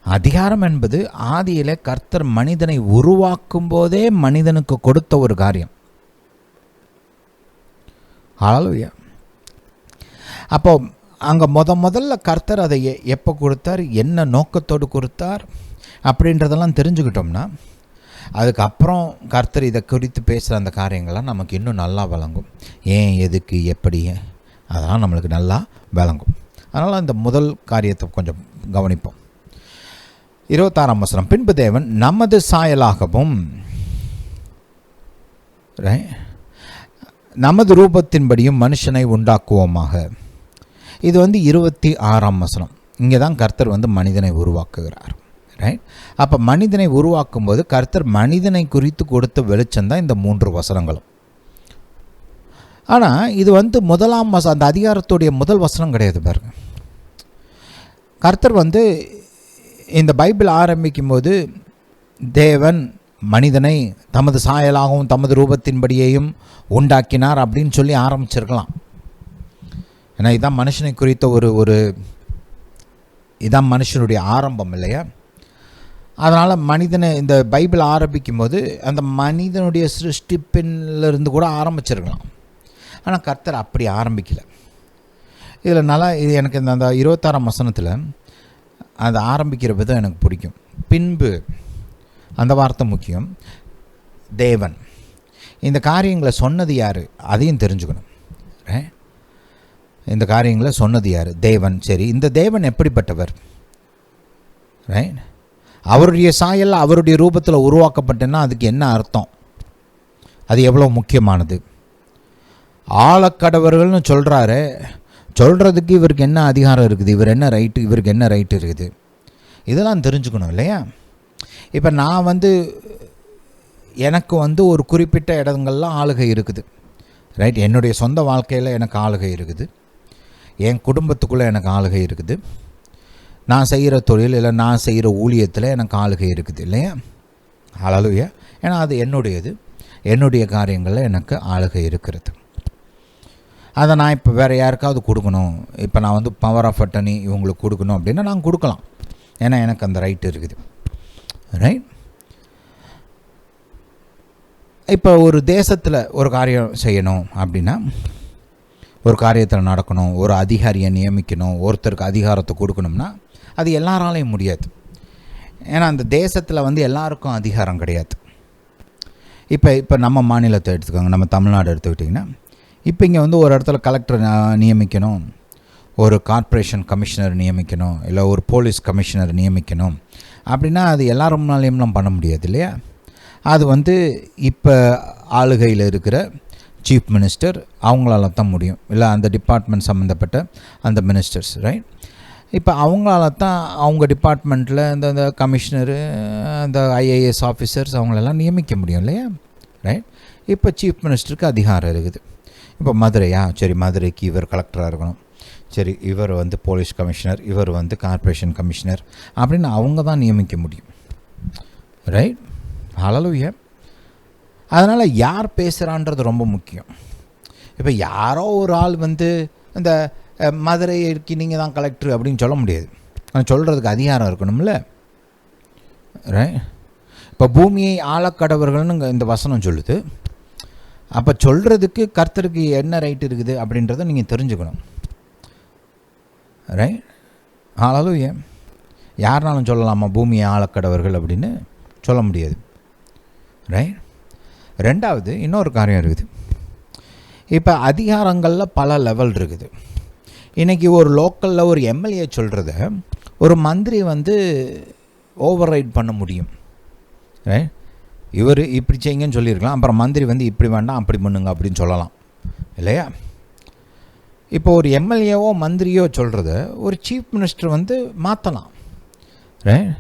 அதிகாரம் என்பது ஆதியில் கர்த்தர் மனிதனை உருவாக்கும் போதே மனிதனுக்கு கொடுத்த ஒரு காரியம். ஹல்லேலூயா. அப்போ அங்கே முதல்ல கர்த்தர் அதை எப்போ கொடுத்தார், என்ன நோக்கத்தோடு கொடுத்தார் அப்படின்றதெல்லாம் தெரிஞ்சுக்கிட்டோம்னா அதுக்கப்புறம் கர்த்தர் இதை குறித்து பேசுகிற அந்த காரியங்கள்லாம் நமக்கு இன்னும் நல்லா விளங்கும். ஏன், எதுக்கு, எப்படி, அதெல்லாம் நம்மளுக்கு நல்லா விளங்கும். அதனால் இந்த முதல் காரியத்தை கொஞ்சம் கவனிப்போம். 26 பின்பு தேவன் நமது சாயலாகவும் நமது ரூபத்தின்படியும் மனுஷனை உண்டாக்குவோமாக. இது 26 இங்கே தான் கர்த்தர் மனிதனை உருவாக்குகிறார். ரைட்? அப்போ மனிதனை உருவாக்கும் போது கர்த்தர் மனிதனை குறித்து கொடுத்த வெளிச்சம் தான் இந்த 3 வசனங்களும். ஆனால் இது 1 அந்த அதிகாரத்துடைய முதல் வசனம் கிடையாது. பாருங்க, கர்த்தர் இந்த பைபிள் ஆரம்பிக்கும் போது தேவன் மனிதனை தமது சாயலாகவும் தமது ரூபத்தின்படியையும் உண்டாக்கினார் அப்படின்னு சொல்லி ஆரம்பிச்சிருக்கலாம். ஏன்னா இதுதான் மனுஷனை குறித்த ஒரு இதான் மனுஷனுடைய ஆரம்பம் இல்லையா? அதனால் மனிதனை இந்த பைபிள் ஆரம்பிக்கும் போது அந்த மனிதனுடைய சிருஷ்டிப்பிலிருந்து கூட ஆரம்பிச்சிருக்கலாம். ஆனால் கர்த்தர் அப்படி ஆரம்பிக்கலை. இதில் நல்லா இது எனக்கு அந்த 26 அது ஆரம்பிக்கிற விதம் எனக்கு பிடிக்கும். பின்பு அந்த வார்த்தை முக்கியம். தேவன் இந்த காரியங்களை சொன்னது யார் அதையும் தெரிஞ்சுக்கணும். இந்த காரியங்களை சொன்னது யார்? தேவன். சரி, இந்த தேவன் எப்படிப்பட்டவர்? ரைட்? அவருடைய சாயல் அவருடைய ரூபத்தில் உருவாக்கப்பட்டேன்னா அதுக்கு என்ன அர்த்தம்? அது எவ்வளோ முக்கியமானது? ஆழக்கடவர்கள்னு சொல்கிறாரு, சொல்கிறதுக்கு இவருக்கு என்ன அதிகாரம் இருக்குது, இவர் என்ன ரைட்டு, இவருக்கு என்ன ரைட்டு இருக்குது, இதெல்லாம் தெரிஞ்சுக்கணும் இல்லையா? இப்போ நான் எனக்கு ஒரு குறிப்பிட்ட இடங்கள்லாம் ஆளுகை இருக்குது. ரைட்? என்னுடைய சொந்த வாழ்க்கையில் எனக்கு ஆளுகை இருக்குது, என் குடும்பத்துக்குள்ளே எனக்கு ஆளுகை இருக்குது, நான் செய்கிற தொழில் இல்லை நான் செய்கிற ஊழியத்தில் எனக்கு ஆளுகை இருக்குது இல்லையா? ஹல்லேலூயா. ஏன்னா அது என்னுடையது, என்னுடைய காரியங்களில் எனக்கு ஆளுகை இருக்கிறது. அதை நான் இப்போ வேறு யாருக்காவது கொடுக்கணும், இப்போ நான் பவர் ஆஃப் அட்டர்னி இவங்களுக்கு கொடுக்கணும் அப்படின்னா நான் கொடுக்கலாம். ஏன்னா எனக்கு அந்த ரைட்டு இருக்குது. ரைட்? இப்போ ஒரு தேசத்தில் ஒரு காரியம் செய்யணும் அப்படின்னா, ஒரு காரியத்தில் நடக்கணும், ஒரு அதிகாரியை நியமிக்கணும், ஒருத்தருக்கு அதிகாரத்தை கொடுக்கணும்னா அது எல்லாராலையும் முடியாது. ஏன்னா அந்த தேசத்தில் எல்லாருக்கும் அதிகாரம் கிடையாது. இப்போ நம்ம மாநிலத்தை எடுத்துக்கோங்க, நம்ம தமிழ்நாடு எடுத்துக்கிட்டிங்கன்னா, இப்போ இங்கே ஒரு இடத்துல கலெக்டர் நியமிக்கணும், ஒரு கார்ப்பரேஷன் கமிஷனர் நியமிக்கணும், இல்லை ஒரு போலீஸ் கமிஷனர் நியமிக்கணும் அப்படின்னா அது எல்லாரும்னாலையும்லாம் பண்ண முடியாது இல்லையா. அது இப்போ ஆளுகையில் இருக்கிற சீஃப் மினிஸ்டர் அவங்களால தான் முடியும், இல்லை அந்த டிபார்ட்மெண்ட் சம்மந்தப்பட்ட அந்த மினிஸ்டர்ஸ், ரைட். இப்போ அவங்களால தான் அவங்க டிபார்ட்மெண்ட்டில் இந்த கமிஷனரு, அந்த ஐஏஎஸ் ஆஃபீஸர்ஸ் அவங்களெல்லாம் நியமிக்க முடியும் இல்லையா, ரைட். இப்போ சீஃப் மினிஸ்டருக்கு அதிகாரம் இருக்குது. இப்போ மதுரையா, சரி மதுரைக்கு இவர் கலெக்டராக இருக்கணும், சரி இவர் போலீஸ் கமிஷனர், இவர் கார்ப்பரேஷன் கமிஷனர் அப்படின்னு அவங்க தான் நியமிக்க முடியும், ரைட். ஹல்லேலூயா. அதனால் யார் பேசுகிறான்றது ரொம்ப முக்கியம். இப்போ யாரோ ஒரு ஆள் இந்த மதுரைக்கு நீங்கள் தான் கலெக்டர் அப்படின்னு சொல்ல முடியாது, ஆனால் சொல்கிறதுக்கு அதிகாரம் இருக்கணும்ல, ரைட். இப்போ பூமியை ஆளக்கடவர்கள்னு இந்த வசனம் சொல்லுது. அப்போ சொல்கிறதுக்கு கர்த்தருக்கு என்ன ரைட் இருக்குது அப்படின்றத நீங்கள் தெரிஞ்சுக்கணும், ரைட். ஹல்லேலூயா. யாருனாலும் சொல்லலாமா பூமியை ஆளக்கடவர்கள் அப்படின்னு? சொல்ல முடியாது, ரைட். ரெண்டாவது இன்னொரு காரியம் இருக்குது. இப்போ அதிகாரங்களில் பல லெவல் இருக்குது. இன்றைக்கி ஒரு லோக்கலில் ஒரு எம்எல்ஏ சொல்கிறத ஒரு மந்திரி ஓவர் ரைட் பண்ண முடியும், ரைட். இவர் இப்படி செய்யுங்கன்னு சொல்லியிருக்கலாம், அப்புறம் மந்திரி இப்படி வேண்டாம் அப்படி பண்ணுங்க அப்படின்னு சொல்லலாம் இல்லையா. இப்போ ஒரு எம்எல்ஏவோ மந்திரியோ சொல்கிறத ஒரு சீஃப் மினிஸ்டர் மாற்றலாம், ரைட்.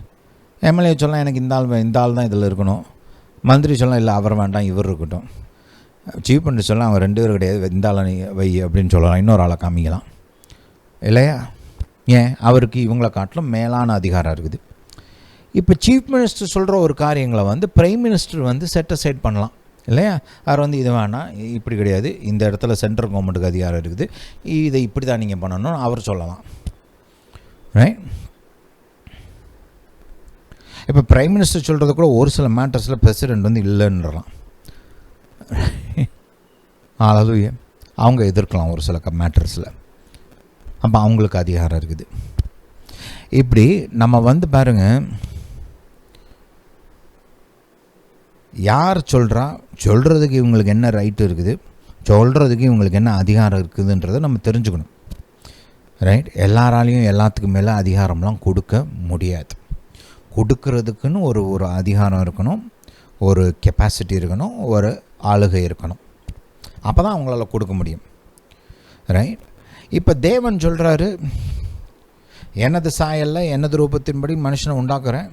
எம்எல்ஏ சொல்லலாம் எனக்கு இந்த ஆள் தான் இதில் இருக்கணும், மந்திரி சொல்லலாம் இல்லை அவர் வேண்டாம் இவர் இருக்கட்டும், சீஃப் மினிஸ்டர் சொல்லலாம் அவங்க 2 பேர் கிடையாது இந்த ஆளை வை அப்படின்னு சொல்லலாம், இன்னொரு ஆளை காமிக்கலாம் இல்லையா. ஏன்? அவருக்கு இவங்களை காட்டிலும் மேலான அதிகாரம் இருக்குது. இப்போ சீஃப் மினிஸ்டர் சொல்கிற ஒரு காரியங்களை பிரைம் மினிஸ்டர் செட் அசைட் பண்ணலாம் இல்லையா. அவர் இது வேணாம் இப்படி கிடையாது, இந்த இடத்துல சென்ட்ரல் கவர்மெண்ட்டுக்கு அதிகாரம் இருக்குது, இதை இப்படி தான் நீங்கள் பண்ணணும்னு அவர் சொல்லலாம், ரைட். இப்போ பிரைம் மினிஸ்டர் சொல்கிறது கூட ஒரு சில மேட்டர்ஸில் பிரசிடெண்ட் இல்லைன்றலாம், ஹல்லேலூயா. அவங்க எதிர்க்கலாம் ஒரு சில மேட்டர்ஸில், அப்போ அவங்களுக்கு அதிகாரம் இருக்குது. இப்படி நம்ம பாருங்கள், யார் சொல்கிறதுக்கு இவங்களுக்கு என்ன ரைட்டு இருக்குது, சொல்கிறதுக்கு இவங்களுக்கு என்ன அதிகாரம் இருக்குதுன்றதை நம்ம தெரிஞ்சுக்கணும், ரைட். எல்லாராலையும் எல்லாத்துக்கும் மேலே அதிகாரம்லாம் கொடுக்க முடியாது. கொடுக்கறதுக்குன்னு ஒரு அதிகாரம் இருக்கணும், ஒரு கெப்பாசிட்டி இருக்கணும், ஒரு ஆளுகை இருக்கணும், அப்போ தான் அவங்களால கொடுக்க முடியும், ரைட். இப்போ தேவன் சொல்கிறாரு, எனது சாயலில் எனது ரூபத்தின்படி மனுஷனை உண்டாக்குறேன்,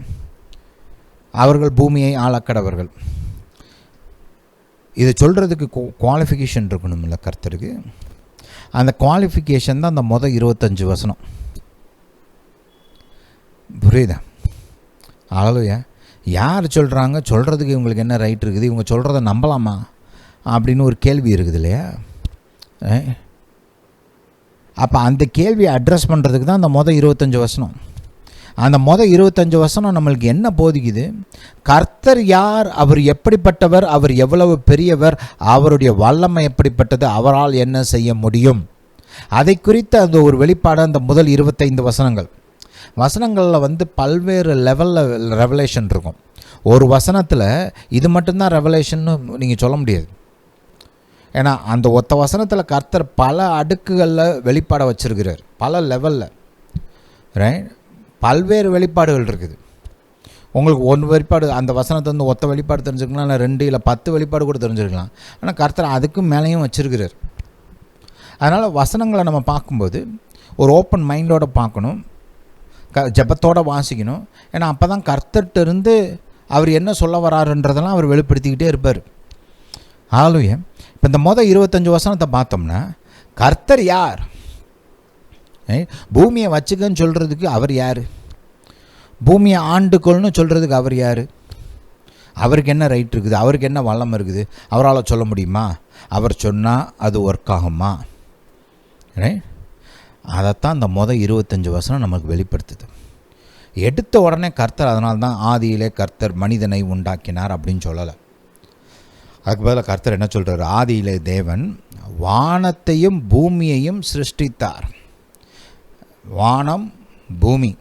அவர்கள் பூமியை ஆளக்கடவர்கள். இதை சொல்கிறதுக்கு குவாலிஃபிகேஷன் இருக்கணும்ல கர்த்தருக்கு. அந்த குவாலிஃபிகேஷன் தான் அந்த 25 வசனம், புரியுதா? ஹல்லேலூயா. யார் சொல்கிறதுக்கு இவங்களுக்கு என்ன ரைட் இருக்குது, இவங்க சொல்கிறத நம்பலாமா அப்படின்னு ஒரு கேள்வி இருக்குது இல்லையா. அப்போ அந்த கேள்வியை அட்ரஸ் பண்ணுறதுக்கு தான் அந்த 25 வசனம். அந்த 25 வசனம் நம்மளுக்கு என்ன போதிக்குது? கர்த்தர் யார், அவர் எப்படிப்பட்டவர், அவர் எவ்வளவு பெரியவர், அவருடைய வல்லமை எப்படிப்பட்டது, அவரால் என்ன செய்ய முடியும், அதை குறித்த அந்த ஒரு வெளிப்பாடு அந்த முதல் 25 வசனங்களில் பல்வேறு லெவலில் ரெவலேஷன் இருக்கும். ஒரு வசனத்தில் இது மட்டும்தான் ரெவலேஷன்னு நீங்கள் சொல்ல முடியாது. ஏன்னா அந்த ஒத்த வசனத்தில் கர்த்தர் பல அடுக்குகளில் வெளிப்பாடை வச்சுருக்கிறார், பல லெவலில், ரைட். பல்வேறு வெளிப்பாடுகள் இருக்குது. உங்களுக்கு ஒன்று வெளிப்பாடு அந்த வசனத்தை ஒத்த வெளிப்பாடு தெரிஞ்சுக்கலாம், இல்லை 2 இல்லை 10 வெளிப்பாடு கூட தெரிஞ்சுருக்கலாம். ஆனால் கர்த்தர் அதுக்கும் மேலேயும் வச்சுருக்கிறார். அதனால் வசனங்களை நம்ம பார்க்கும்போது ஒரு ஓப்பன் மைண்டோடு பார்க்கணும், ஜெபத்தோடு வாசிக்கணும். ஏன்னா அப்போ தான் கர்த்தர்கிட்ட இருந்து அவர் என்ன சொல்ல வராருன்றதெல்லாம் அவர் வெளிப்படுத்திக்கிட்டே இருப்பார். ஹல்லேலூயா. இப்போ இந்த 25 வசனத்தை பார்த்தோம்னா, கர்த்தர் யார், பூமியை வச்சுக்கன்னு சொல்கிறதுக்கு அவர் யார், பூமியை ஆண்டுக்கொள்னு சொல்கிறதுக்கு அவர் யார், அவருக்கு என்ன ரைட் இருக்குது, அவருக்கு என்ன வல்லம் இருக்குது, அவரால் சொல்ல முடியுமா, அவர் சொன்னால் அது ஒர்க் ஆகுமா, ரைட். அதைத்தான் இந்த 25 வசனம் நமக்கு வெளிப்படுத்துது. எடுத்த உடனே கர்த்தர், அதனால தான் ஆதியிலே கர்த்தர் மனிதனை உண்டாக்கினார் அப்படின்னு சொல்லலை. அதுக்கு பதிலாக கர்த்தர் என்ன சொல்கிறார்? ஆதியிலே தேவன் வானத்தையும் பூமியையும் சிருஷ்டித்தார். வானம் பூமி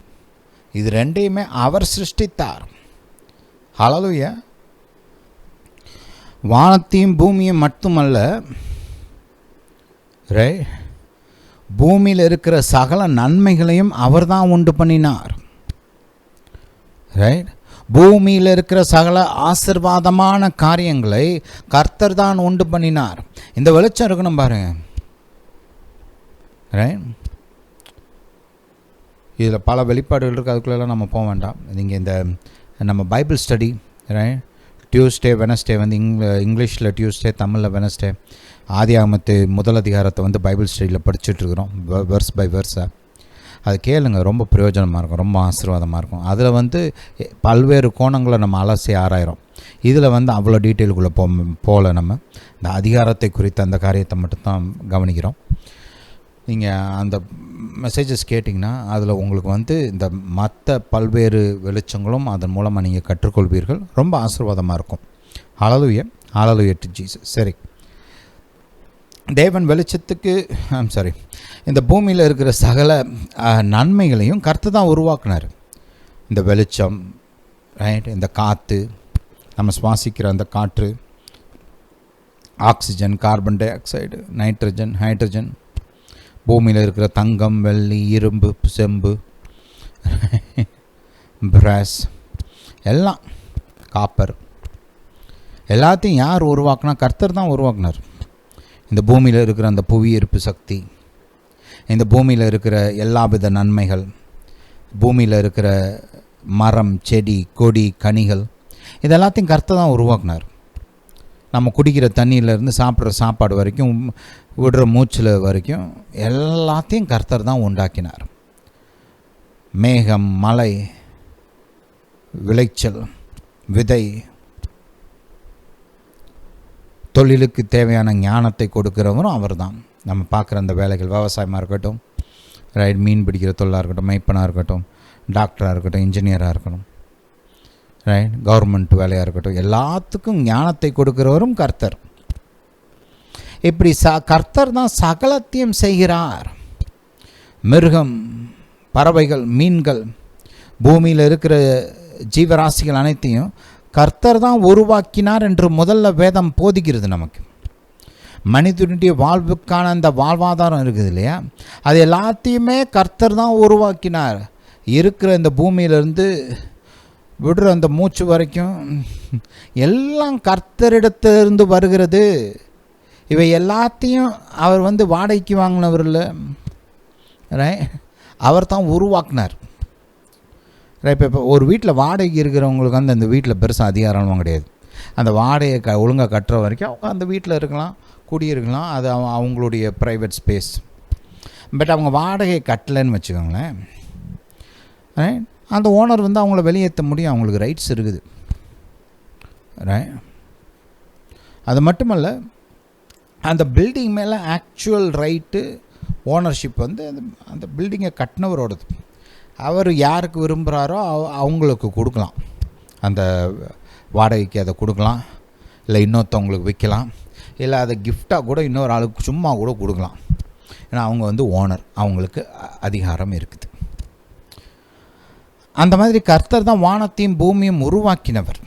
இது ரெண்டையுமே அவர் சிருஷ்டித்தார். ஹல்லேலூயா. வானத்தையும் பூமியும் மட்டுமல்ல, ரைட், பூமியில் இருக்கிற சகல நன்மைகளையும் அவர் தான் உண்டு பண்ணினார். ரைட்? பூமியில் இருக்கிற சகல ஆசீர்வாதமான காரியங்களை கர்த்தர் தான் உண்டு பண்ணினார். இந்த வெளிச்சம் இருக்கணும் பாருங்க. ரைட்? இதில் பல வெளிப்பாடுகள் இருக்குது, அதுக்குள்ளெல்லாம் நம்ம போக வேண்டாம். நீங்கள் இந்த நம்ம Bible study, right, Tuesday Wednesday வந்து இங்கிலீஷில் டியூஸ்டே, தமிழில் வெனஸ்டே, ஆதியாகமத்து முதல் அதிகாரத்தை வந்து பைபிள் ஸ்டடியில் படிச்சுட்ருக்குறோம், வெர்ஸ் பை வெர்ஸாக. அது கேளுங்க, ரொம்ப பிரயோஜனமாக இருக்கும், ரொம்ப ஆசீர்வாதமாக இருக்கும். அதில் வந்து பல்வேறு கோணங்களை நம்ம அலசி ஆராயிரோம். இதில் வந்து அவ்வளோ டீட்டெயிலுக்குள்ளே போகல. நம்ம இந்த அதிகாரத்தை குறித்த அந்த காரியத்தை மட்டும்தான் கவனிக்கிறோம். நீங்கள் அந்த மெசேஜஸ் கேட்டிங்கன்னா அதில் உங்களுக்கு வந்து இந்த மற்ற பல்வேறு வெளிச்சங்களும் அதன் மூலமாக நீங்கள் கற்றுக்கொள்வீர்கள். ரொம்ப ஆசீர்வாதமாக இருக்கும். ஹல்லேலூயா, ஹல்லேலூயா டு ஜீசஸ். சரி, தேவன் வெளிச்சத்துக்கு இந்த பூமியில் இருக்கிற சகல நன்மைகளையும் கர்த்தர் தான் உருவாக்குனார். இந்த வெளிச்சம், ரைட், இந்த காற்று, நம்ம சுவாசிக்கிற அந்த காற்று, oxygen, carbon di oxide, nitrogen, hydrogen, பூமியில் இருக்கிற தங்கம், வெள்ளி, இரும்பு, செம்பு, பிராஸ், எல்லாம், காப்பர், எல்லாத்தையும் யார் உருவாக்குனா? கர்த்தர் தான் உருவாக்குனார். இந்த பூமியில் இருக்கிற அந்த புவியீர்ப்பு சக்தி, இந்த பூமியில் இருக்கிற எல்லா வித நன்மைகள், பூமியில் இருக்கிற மரம், செடி, கொடி, கனிகள், இதெல்லாத்தையும் கர்த்தர் தான் உருவாக்குனார். நம்ம குடிக்கிற தண்ணியிலேருந்து சாப்பிட்ற சாப்பாடு வரைக்கும், விடுற மூச்சில் வரைக்கும் எல்லாத்தையும் கர்த்தர் தான் உண்டாக்கினார். மேகம், மழை, விளைச்சல், விதை, தொழிலுக்கு தேவையான ஞானத்தை கொடுக்கிறவரும் அவர் தான். நம்ம பார்க்குற அந்த வேலைகள், விவசாயமாக இருக்கட்டும், ரைட், மீன் பிடிக்கிற தொழிலாக இருக்கட்டும், மைப்பனாக இருக்கட்டும், டாக்டராக இருக்கட்டும், இன்ஜினியராக இருக்கட்டும், ரைட், கவர்மெண்ட் வேலையாக இருக்கட்டும், எல்லாத்துக்கும் ஞானத்தை கொடுக்கிறவரும் கர்த்தர். இப்படி கர்த்தர் தான் சகலத்தையும் செய்கிறார். மிருகம், பறவைகள், மீன்கள், பூமியில் இருக்கிற ஜீவராசிகள் அனைத்தையும் கர்த்தர் தான் உருவாக்கினார் என்று முதல்ல வேதம் போதிக்கிறது நமக்கு. மனிதனுடைய வாழ்வுக்கான அந்த வாழ்வாதாரம் இருக்குது இல்லையா, அது எல்லாத்தையுமே கர்த்தர் தான் உருவாக்கினார். இருக்கிற இந்த பூமியிலிருந்து விடுற அந்த மூச்சு வரைக்கும் எல்லாம் கர்த்தரிடத்திலிருந்து வருகிறது. இவை எல்லாத்தையும் அவர் வந்து வாடகைக்கு வாங்கினவர் இல்லை, அவர் தான் உருவாக்கினார். இப்போ ஒரு வீட்டில் வாடகைக்கு இருக்கிறவங்களுக்கு வந்து அந்த வீட்டில் பெருசாக அதிகாரமும் கிடையாது. அந்த வாடகையை ஒழுங்காக கட்டுற வரைக்கும் அவங்க அந்த வீட்டில் இருக்கலாம், குடியிருக்கலாம், அது அவங்களுடைய ப்ரைவேட் ஸ்பேஸ். பட் அவங்க வாடகை கட்டலைன்னு வச்சுக்கோங்களேன், அந்த ஓனர் வந்து அவங்கள வெளியேற்ற முடியும், அவங்களுக்கு ரைட்ஸ் இருக்குது. அது மட்டுமல்ல, அந்த பில்டிங் மேலே ஆக்சுவல் ரைட்டு, ஓனர்ஷிப் வந்து அந்த பில்டிங்கை கட்டினவரோடது. அவர் யாருக்கு விரும்புகிறாரோ அவங்களுக்கு கொடுக்கலாம், அந்த வாடகைக்கு அதை கொடுக்கலாம், இல்லை இன்னொருத்தவங்களுக்கு விற்கலாம், இல்லை அதை கிஃப்டாக கூட இன்னொரு ஆளுக்கு சும்மா கூட கொடுக்கலாம். ஏன்னா அவங்க வந்து ஓனர், அவங்களுக்கு அதிகாரம் இருக்குது. அந்த மாதிரி கர்த்தர் தான் வானத்தையும் பூமியும் உருவாக்கினவர்.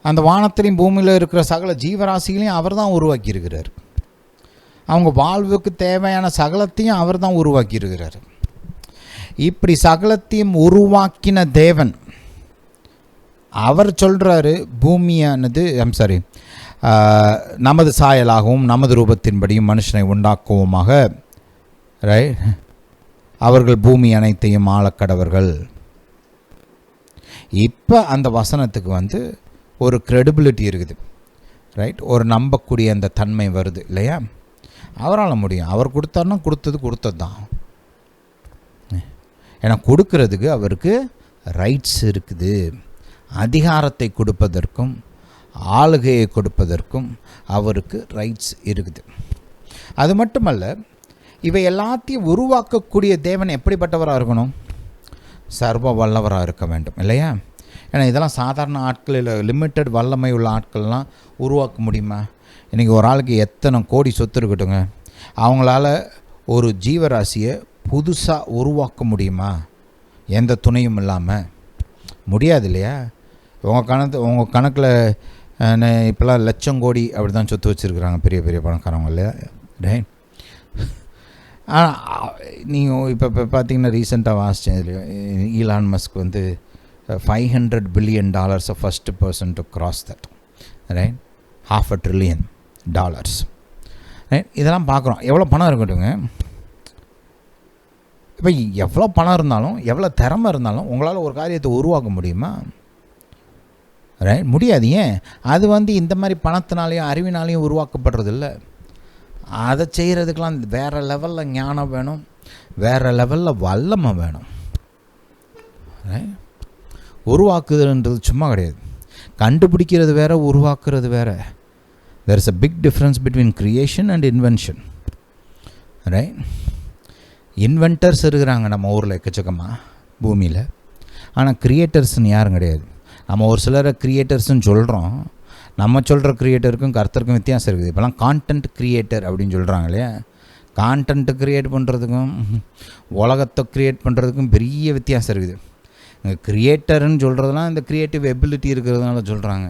அந்த வானத்திலையும் பூமியில் இருக்கிற சகல ஜீவராசிகளையும் அவர் தான் உருவாக்கி இருக்கிறார். அவங்க வாழ்வுக்கு தேவையான சகலத்தையும் அவர் தான் உருவாக்கி இருக்கிறார். இப்படி சகலத்தையும் உருவாக்கின தேவன் அவர் சொல்கிறாரு, பூமியானது நமது சாயலாகவும் நமது ரூபத்தின்படியும் மனுஷனை உண்டாக்குவோமாக, ரைட், அவர்கள் பூமி அனைத்தையும் ஆளக்கடவர்கள். இப்போ அந்த வசனத்துக்கு வந்து ஒரு கிரெடிபிலிட்டி இருக்குது, ரைட், ஒரு நம்பக்கூடிய அந்த தன்மை வருது இல்லையா. அவரால் முடியும், அவர் கொடுத்தாருன்னா கொடுத்தது தான். ஏன்னா கொடுக்கறதுக்கு அவருக்கு ரைட்ஸ் இருக்குது. அதிகாரத்தை கொடுப்பதற்கும் ஆளுகையை கொடுப்பதற்கும் அவருக்கு ரைட்ஸ் இருக்குது. அது மட்டுமல்ல, இவை எல்லாத்தையும் உருவாக்கக்கூடிய தேவன் எப்படிப்பட்டவராக இருக்கணும்? சர்வ வல்லவராக இருக்க வேண்டும் இல்லையா. ஏன்னா இதெல்லாம் சாதாரண ஆட்கள் இல்லை, லிமிட்டட் வல்லமை உள்ள ஆட்கள்லாம் உருவாக்க முடியுமா? இன்றைக்கி ஒரு ஆளுக்கு எத்தனை கோடி சொத்து இருக்கட்டுங்க, அவங்களால ஒரு ஜீவராசியை புதுசாக உருவாக்க முடியுமா? எந்த துணையும் இல்லாமல் முடியாது இல்லையா. உங்கள் கணக்கில் இப்போலாம் லட்சம் கோடி அப்படி தான் சொத்து வச்சுருக்குறாங்க பெரிய பெரிய பணக்காரங்க இல்லையா. ரைட், நீங்கள் இப்போ பார்த்தீங்கன்னா ரீசெண்டாக வாசித்தேன் இதுலையும் ஈலான் மஸ்க் வந்து $500 billion first person to cross that, right, $500 billion, right. இதெல்லாம் பார்க்குறோம். எவ்வளோ பணம் இருக்கட்டுங்க. இப்போ எவ்வளோ பணம் இருந்தாலும் எவ்வளோ திறமை இருந்தாலும் உங்களால் ஒரு காரியத்தை உருவாக்க முடியுமா? ரைட், முடியாது. ஏன்? அது வந்து இந்த மாதிரி பணத்தினாலேயும் அறிவினாலேயும் உருவாக்கப்படுறது இல்லை. அதை செய்கிறதுக்கெலாம் வேறு லெவலில் ஞானம் வேணும், வேறு லெவலில் வல்லமை வேணும். உருவாக்குதுன்றது சும்மா கிடையாது. கண்டுபிடிக்கிறது வேறு, உருவாக்குறது வேறு. there is a big difference between creation and invention, right. Inventors இருக்கிறாங்க நம்ம ஊரில் எக்கச்சக்கமாக பூமியில். ஆனால் க்ரியேட்டர்ஸ்ன்னு யாரும் கிடையாது. நம்ம ஒரு சிலரை க்ரியேட்டர்ஸ்ன்னு சொல்கிறோம். நம்ம சொல்கிற க்ரியேட்டருக்கும் கர்த்தருக்கும் வித்தியாசம் இருக்குது. இப்போலாம் கான்டென்ட் க்ரியேட்டர் அப்படின்னு சொல்கிறாங்க இல்லையா. கான்டென்ட்டு க்ரியேட் பண்ணுறதுக்கும் உலகத்தை க்ரியேட் பண்ணுறதுக்கும் பெரிய வித்தியாசம் இருக்குது. க்ரியேட்டர்னு சொல்கிறதுலாம் இந்த க்ரியேட்டிவ் எபிலிட்டி இருக்கிறதுனால சொல்கிறாங்க,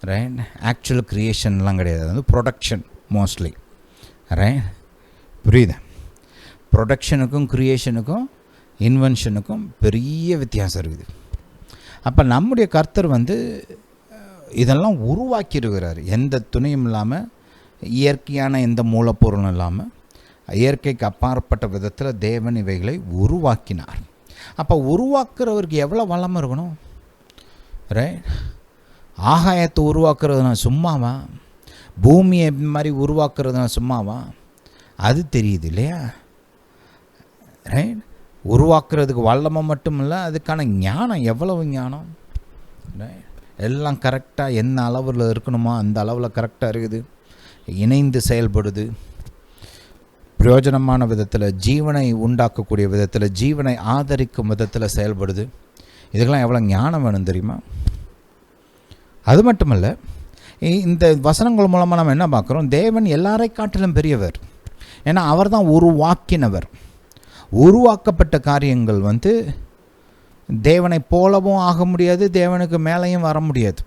ரைட். ஆக்சுவல் க்ரியேஷன்லாம் கிடையாது. அது வந்து ப்ரொடக்ஷன் மோஸ்ட்லி, ரைட். புரியுது? ப்ரொடக்ஷனுக்கும் க்ரியேஷனுக்கும் இன்வென்ஷனுக்கும் பெரிய வித்தியாசம் இருக்குது. அப்போ நம்முடைய கர்த்தர் வந்து இதெல்லாம் உருவாக்கியிருக்கிறார். எந்த துணையும் இல்லாமல், இயற்கையான எந்த மூலப்பொருளும் இல்லாமல், இயற்கைக்கு அப்பாற்பட்ட விதத்தில் தேவன் இவைகளை உருவாக்கினார். அப்போ உருவாக்குறவருக்கு எவ்வளோ வளம் இருக்கணும், ரைட். ஆகாயத்தை உருவாக்குறதுனா சும்மாவா? பூமியை மாதிரி உருவாக்குறதுனா சும்மாவா? அது தெரியுது இல்லையா, ரைட். உருவாக்குறதுக்கு வல்லமை மட்டும் இல்லை, அதுக்கான ஞானம், எவ்வளவு ஞானம், ரைட். எல்லாம் கரெக்டாக என்ன அளவில் இருக்கணுமோ அந்த அளவில் கரெக்டாக இருக்குது, இணைந்து செயல்படுது, பிரயோஜனமான விதத்தில், ஜீவனை உண்டாக்கக்கூடிய விதத்தில், ஜீவனை ஆதரிக்கும் விதத்தில் செயல்படுது. இதுக்கெல்லாம் எவ்வளோ ஞானம் வேணும் தெரியுமா? அது மட்டுமல்ல, இந்த வசனங்கள் மூலமாக நம்ம என்ன பார்க்குறோம்? தேவன் எல்லாரை காட்டிலும் பெரியவர். ஏன்னா அவர் தான் உருவாக்கினவர். உருவாக்கப்பட்ட காரியங்கள் வந்து தேவனை போலவும் ஆக முடியாது, தேவனுக்கு மேலேயும் வர முடியாது.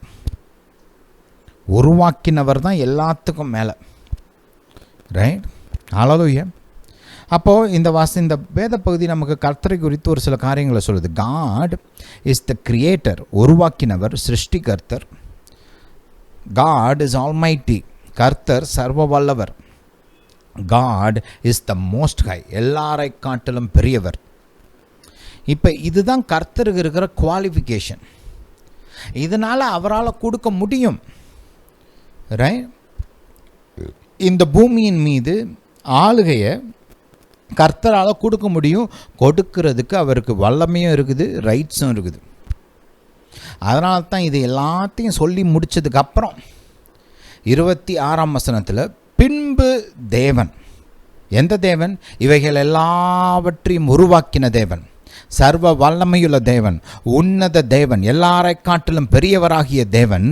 உருவாக்கினவர் தான் எல்லாத்துக்கும் மேலே, ரைட். ஹல்லேலூயா. அப்போது இந்த வேத பகுதி நமக்கு கர்த்தரை குறித்து ஒரு சில காரியங்களை சொல்லுது. காட் இஸ் த கிரியேட்டர், உருவாக்கினவர், சிருஷ்டிகர்த்தர். காட் இஸ் ஆல்மைட்டி, கர்த்தர் சர்வ வல்லவர். God is the most high, எல்லாரை காட்டிலும் பெரியவர். இப்போ இதுதான் கர்த்தருக்கு இருக்கிற குவாலிஃபிகேஷன். இதனால் அவரால் கொடுக்க முடியும், ரைட். இந்த பூமியின் மீது ஆளுகையை கர்த்தரால் கொடுக்க முடியும். கொடுக்கறதுக்கு அவருக்கு வல்லமையும் இருக்குது, ரைட்ஸும் இருக்குது. அதனால தான் இது எல்லாத்தையும் சொல்லி முடித்ததுக்கப்புறம் 26ஆம் வசனத்தில், பின்பு தேவன், எந்த தேவன்? இவைகள் எல்லாவற்றையும் உருவாக்கின தேவன், சர்வ வல்லமையுள்ள தேவன், உன்னத தேவன், எல்லாரை காட்டிலும் பெரியவராகிய தேவன்,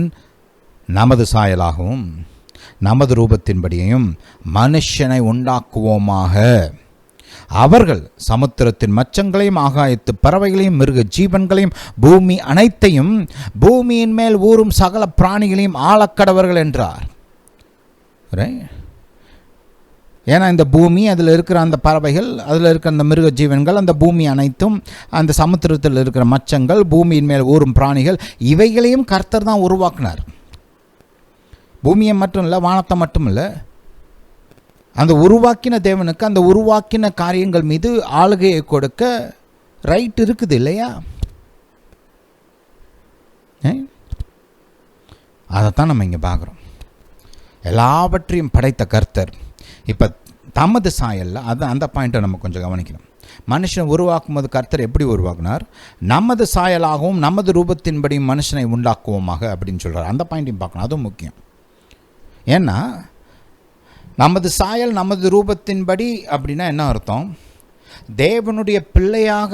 நமது சாயலாகவும் நமது ரூபத்தின்படியையும் மனுஷனை உண்டாக்குவோமாக. அவர்கள் சமுத்திரத்தின் மச்சங்களையும் ஆகாயத்து பறவைகளையும் மிருக ஜீவன்களையும் பூமி அனைத்தையும் பூமியின் மேல் ஊறும் சகல பிராணிகளையும் ஆளக்கடவர்கள் என்றார். ஏன்னா இந்த பூமி, அதில் இருக்கிற அந்த பறவைகள், அதில் இருக்கிற அந்த மிருக ஜீவன்கள், அந்த பூமி அனைத்தும், அந்த சமுத்திரத்தில் இருக்கிற மச்சங்கள், பூமியின் மேல் ஊறும் பிராணிகள், இவைகளையும் கர்த்தர் தான் உருவாக்கினார். பூமியை மட்டும் இல்லை, வானத்தை மட்டும் இல்லை, அந்த உருவாக்கின தேவனுக்கு அந்த உருவாக்கின காரியங்கள் மீது ஆளுகையை கொடுக்க ரைட் இருக்குது இல்லையா? அதைத்தான் நம்ம இங்கே பார்க்குறோம். எல்லாவற்றையும் படைத்த கர்த்தர் இப்போ தமது சாயல்ல, அந்த பாயிண்ட்டை நம்ம கொஞ்சம் கவனிக்கணும். மனுஷன் உருவாக்கும் போது கர்த்தர் எப்படி உருவாக்குனார்? நமது சாயலாகவும் நமது ரூபத்தின்படியும் மனுஷனை உண்டாக்குவோமாக அப்படின்னு சொல்கிறார். அந்த பாயிண்ட்டையும் பார்க்கணும், அதுவும் முக்கியம். ஏன்னா நமது சாயல் நமது ரூபத்தின்படி அப்படின்னா என்ன அர்த்தம்? தேவனுடைய பிள்ளையாக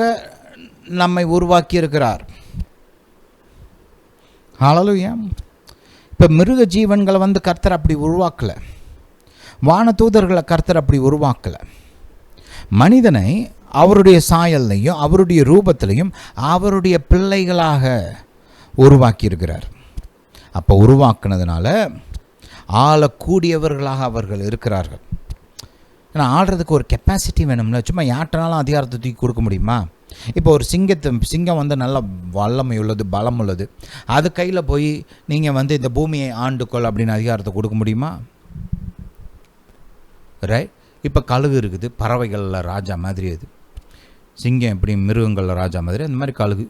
நம்மை உருவாக்கி இருக்கிறார். ஹல்லேலூயா. இப்போ மிருக ஜீவன்களை வந்து கர்த்தர் அப்படி உருவாக்கலை, வானதூதர்களை கர்த்தர் அப்படி உருவாக்கலை. மனிதனை அவருடைய சாயல்லையும் அவருடைய ரூபத்திலையும் அவருடைய பிள்ளைகளாக உருவாக்கி இருக்கிறார். அப்போ உருவாக்குனதுனால ஆளக்கூடியவர்களாக அவர்கள் இருக்கிறார்கள். ஏன்னா ஆள்றதுக்கு ஒரு கெப்பாசிட்டி வேணும்ல. சும்மா யார்ட்டனாலும் அதிகாரத்தை தூக்கி கொடுக்க முடியுமா? இப்போ ஒரு சிங்கம் வந்து நல்ல வல்லமை உள்ளது, பலம் உள்ளது. அது கையில் போய் நீங்கள் வந்து இந்த பூமியை ஆண்டுக்கொள் அப்படின்னு அதிகாரத்தை கொடுக்க முடியுமா? ரைட். இப்போ கழுகு இருக்குது, பறவைகளில் ராஜா மாதிரி. அது சிங்கம் எப்படி மிருகங்களில் ராஜா மாதிரி, அந்த மாதிரி கழுகு.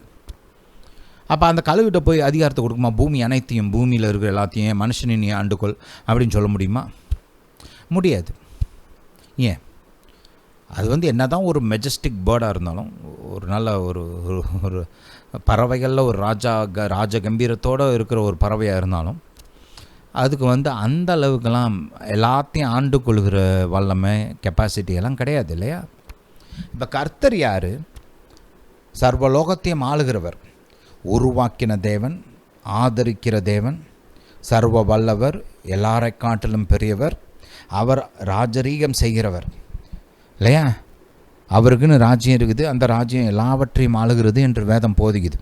அப்போ அந்த கழுகிட்ட போய் அதிகாரத்தை கொடுக்குமா? பூமி அனைத்தையும், பூமியில் இருக்கிற எல்லாத்தையும் மனுஷனின் நீ ஆண்டுக்கொள் அப்படின்னு சொல்ல முடியுமா? முடியாது. ஏன்? அது வந்து என்ன தான் ஒரு மெஜஸ்டிக் பேர்டாக இருந்தாலும், ஒரு நல்ல ஒரு பறவைகளில் ஒரு ராஜ கம்பீரத்தோடு இருக்கிற ஒரு பறவையாக இருந்தாலும், அதுக்கு வந்து அந்த அளவுக்கெல்லாம் எல்லாத்தையும் ஆண்டு கொள்கிற வல்லமை, கெப்பாசிட்டி எல்லாம் கிடையாது இல்லையா? இப்போ கர்த்தர் யார்? சர்வலோகத்தையும் ஆளுகிறவர், உருவாக்கின தேவன், ஆதரிக்கிற தேவன், சர்வ வல்லவர், எல்லாரை காட்டிலும் பெரியவர், அவர் ராஜரீகம் செய்கிறவர் இல்லையா? அவருக்குன்னு ராஜ்யம் இருக்குது, அந்த ராஜ்யம் எல்லாவற்றையும் ஆளுகிறது என்று வேதம் போதிக்குது.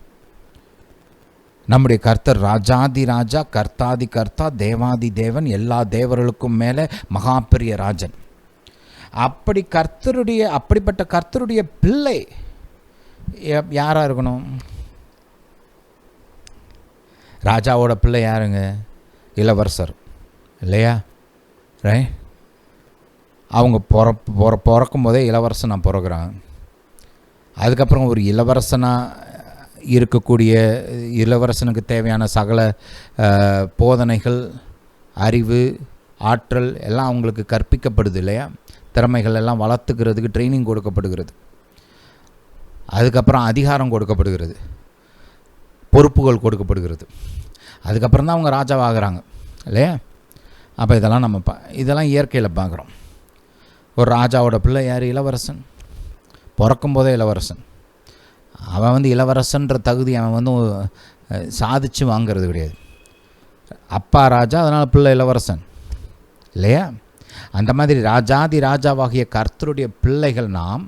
நம்முடைய கர்த்தர் ராஜாதி ராஜா, கர்த்தாதி கர்த்தா, தேவாதி தேவன், எல்லா தேவர்களுக்கும் மேலே மகா பெரிய ராஜன். அப்படிப்பட்ட கர்த்தருடைய பிள்ளை யாராக இருக்கணும்? ராஜாவோட பிள்ளை யாருங்க? இளவரசர் இல்லையா? ரைட். அவங்க பிறக்கும் போதே இளவரசனாக பிறகுறாங்க. அதுக்கப்புறம் ஒரு இளவரசனாக இருக்கக்கூடிய இளவரசனுக்கு தேவையான சகல போதனைகள், அறிவு, ஆற்றல் எல்லாம் அவங்களுக்கு கற்பிக்கப்படுது இல்லையா? திறமைகள் எல்லாம் வளர்த்துக்கிறதுக்கு ட்ரைனிங் கொடுக்கப்படுகிறது. அதுக்கப்புறம் அதிகாரம் கொடுக்கப்படுகிறது, பொறுப்புகள் கொடுக்கப்படுகிறது. அதுக்கப்புறம் தான் அவங்க ராஜாவாகிறாங்க இல்லையா? அப்போ இதெல்லாம் நம்ம இதெல்லாம் இயற்கையில் பார்க்குறோம். ஒரு ராஜாவோட பிள்ளை யார்? இளவரசன். பிறக்கும் போதே இளவரசன். அவன் வந்து இளவரசன்ற தகுதி அவன் வந்து சாதிச்சு வாங்கிறது கிடையாது. அப்பா ராஜா, அதனால் பிள்ளை இளவரசன் இல்லையா? அந்த மாதிரி ராஜாதி ராஜாவாகிய கர்த்தருடைய பிள்ளைகள் நாம்.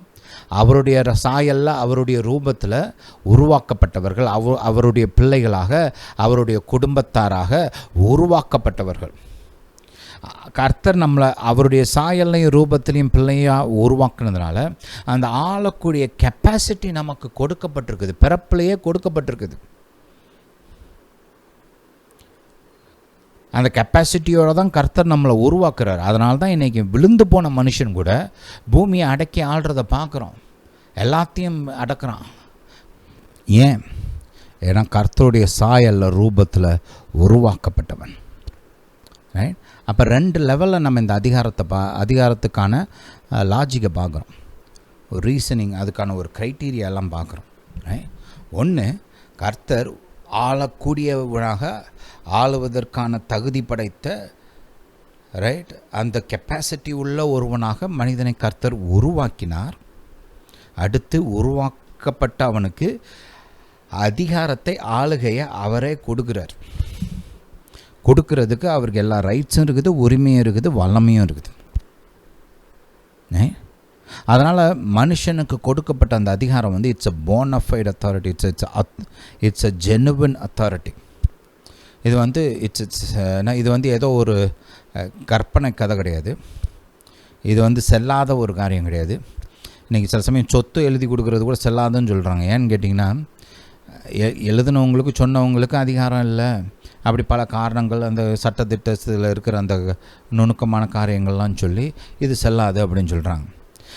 அவருடைய சாயல்ல, அவருடைய ரூபத்தில் உருவாக்கப்பட்டவர்கள், அவருடைய பிள்ளைகளாக, அவருடைய குடும்பத்தாராக உருவாக்கப்பட்டவர்கள். கர்த்தர் நம்மளை அவருடைய சாயல்லையும் ரூபத்திலையும் பிள்ளையாக உருவாக்குனதுனால அந்த ஆளக்கூடிய கெப்பாசிட்டி நமக்கு கொடுக்கப்பட்டிருக்குது, பிறப்பிலேயே கொடுக்கப்பட்டிருக்குது. அந்த கெப்பாசிட்டியோடு தான் கர்த்தர் நம்மளை உருவாக்குறார். அதனால தான் இன்றைக்கி விழுந்து போன மனுஷன் கூட பூமியை அடக்கி ஆள்றதை பார்க்குறோம், எல்லாத்தையும் அடக்குறான். ஏன்? ஏன்னா கர்த்தருடைய சாயல்ல ரூபத்தில் உருவாக்கப்பட்டவன். ரைட். அப்போ 2 லெவலில் நம்ம இந்த அதிகாரத்துக்கான லாஜிக்கை பார்க்குறோம், ஒரு ரீசனிங், அதுக்கான ஒரு க்ரைட்டீரியாலாம் பார்க்குறோம். ரைட். ஒன்று, கர்த்தர் ஆளக்கூடியவனாக, ஆளுவதற்கான தகுதி படைத்த, ரைட், அந்த கெப்பாசிட்டி உள்ள ஒருவனாக மனிதனை கர்த்தர் உருவாக்கினார். அடுத்து உருவாக்கப்பட்ட அவனுக்கு அதிகாரத்தை, ஆளுகையை அவரே கொடுக்குறார். கொடுக்கறதுக்கு அவருக்கு எல்லா ரைட்ஸும் இருக்குது, உரிமையும் இருக்குது, வல்லமையும் இருக்குது. அதனால் மனுஷனுக்கு கொடுக்கப்பட்ட அந்த அதிகாரம் வந்து it's a bonafide authority, it's a genuine authority. இது வந்து இது வந்து ஏதோ ஒரு கற்பனை கதை கிடையாது, இது வந்து செல்லாத ஒரு காரியம் கிடையாது. இன்றைக்கி சில சமயம் சொத்து எழுதி கொடுக்குறது கூட செல்லாதுன்னு சொல்கிறாங்க. ஏன்னு கேட்டிங்கன்னா, எழுதினவங்களுக்கு சொன்னவங்களுக்கு அதிகாரம் இல்லை, அப்படி பல காரணங்கள், அந்த சட்டத்திட்டத்தில் இருக்கிற அந்த நுணுக்கமான காரியங்கள்லாம் சொல்லி இது செல்லாது அப்படின்னு சொல்கிறாங்க.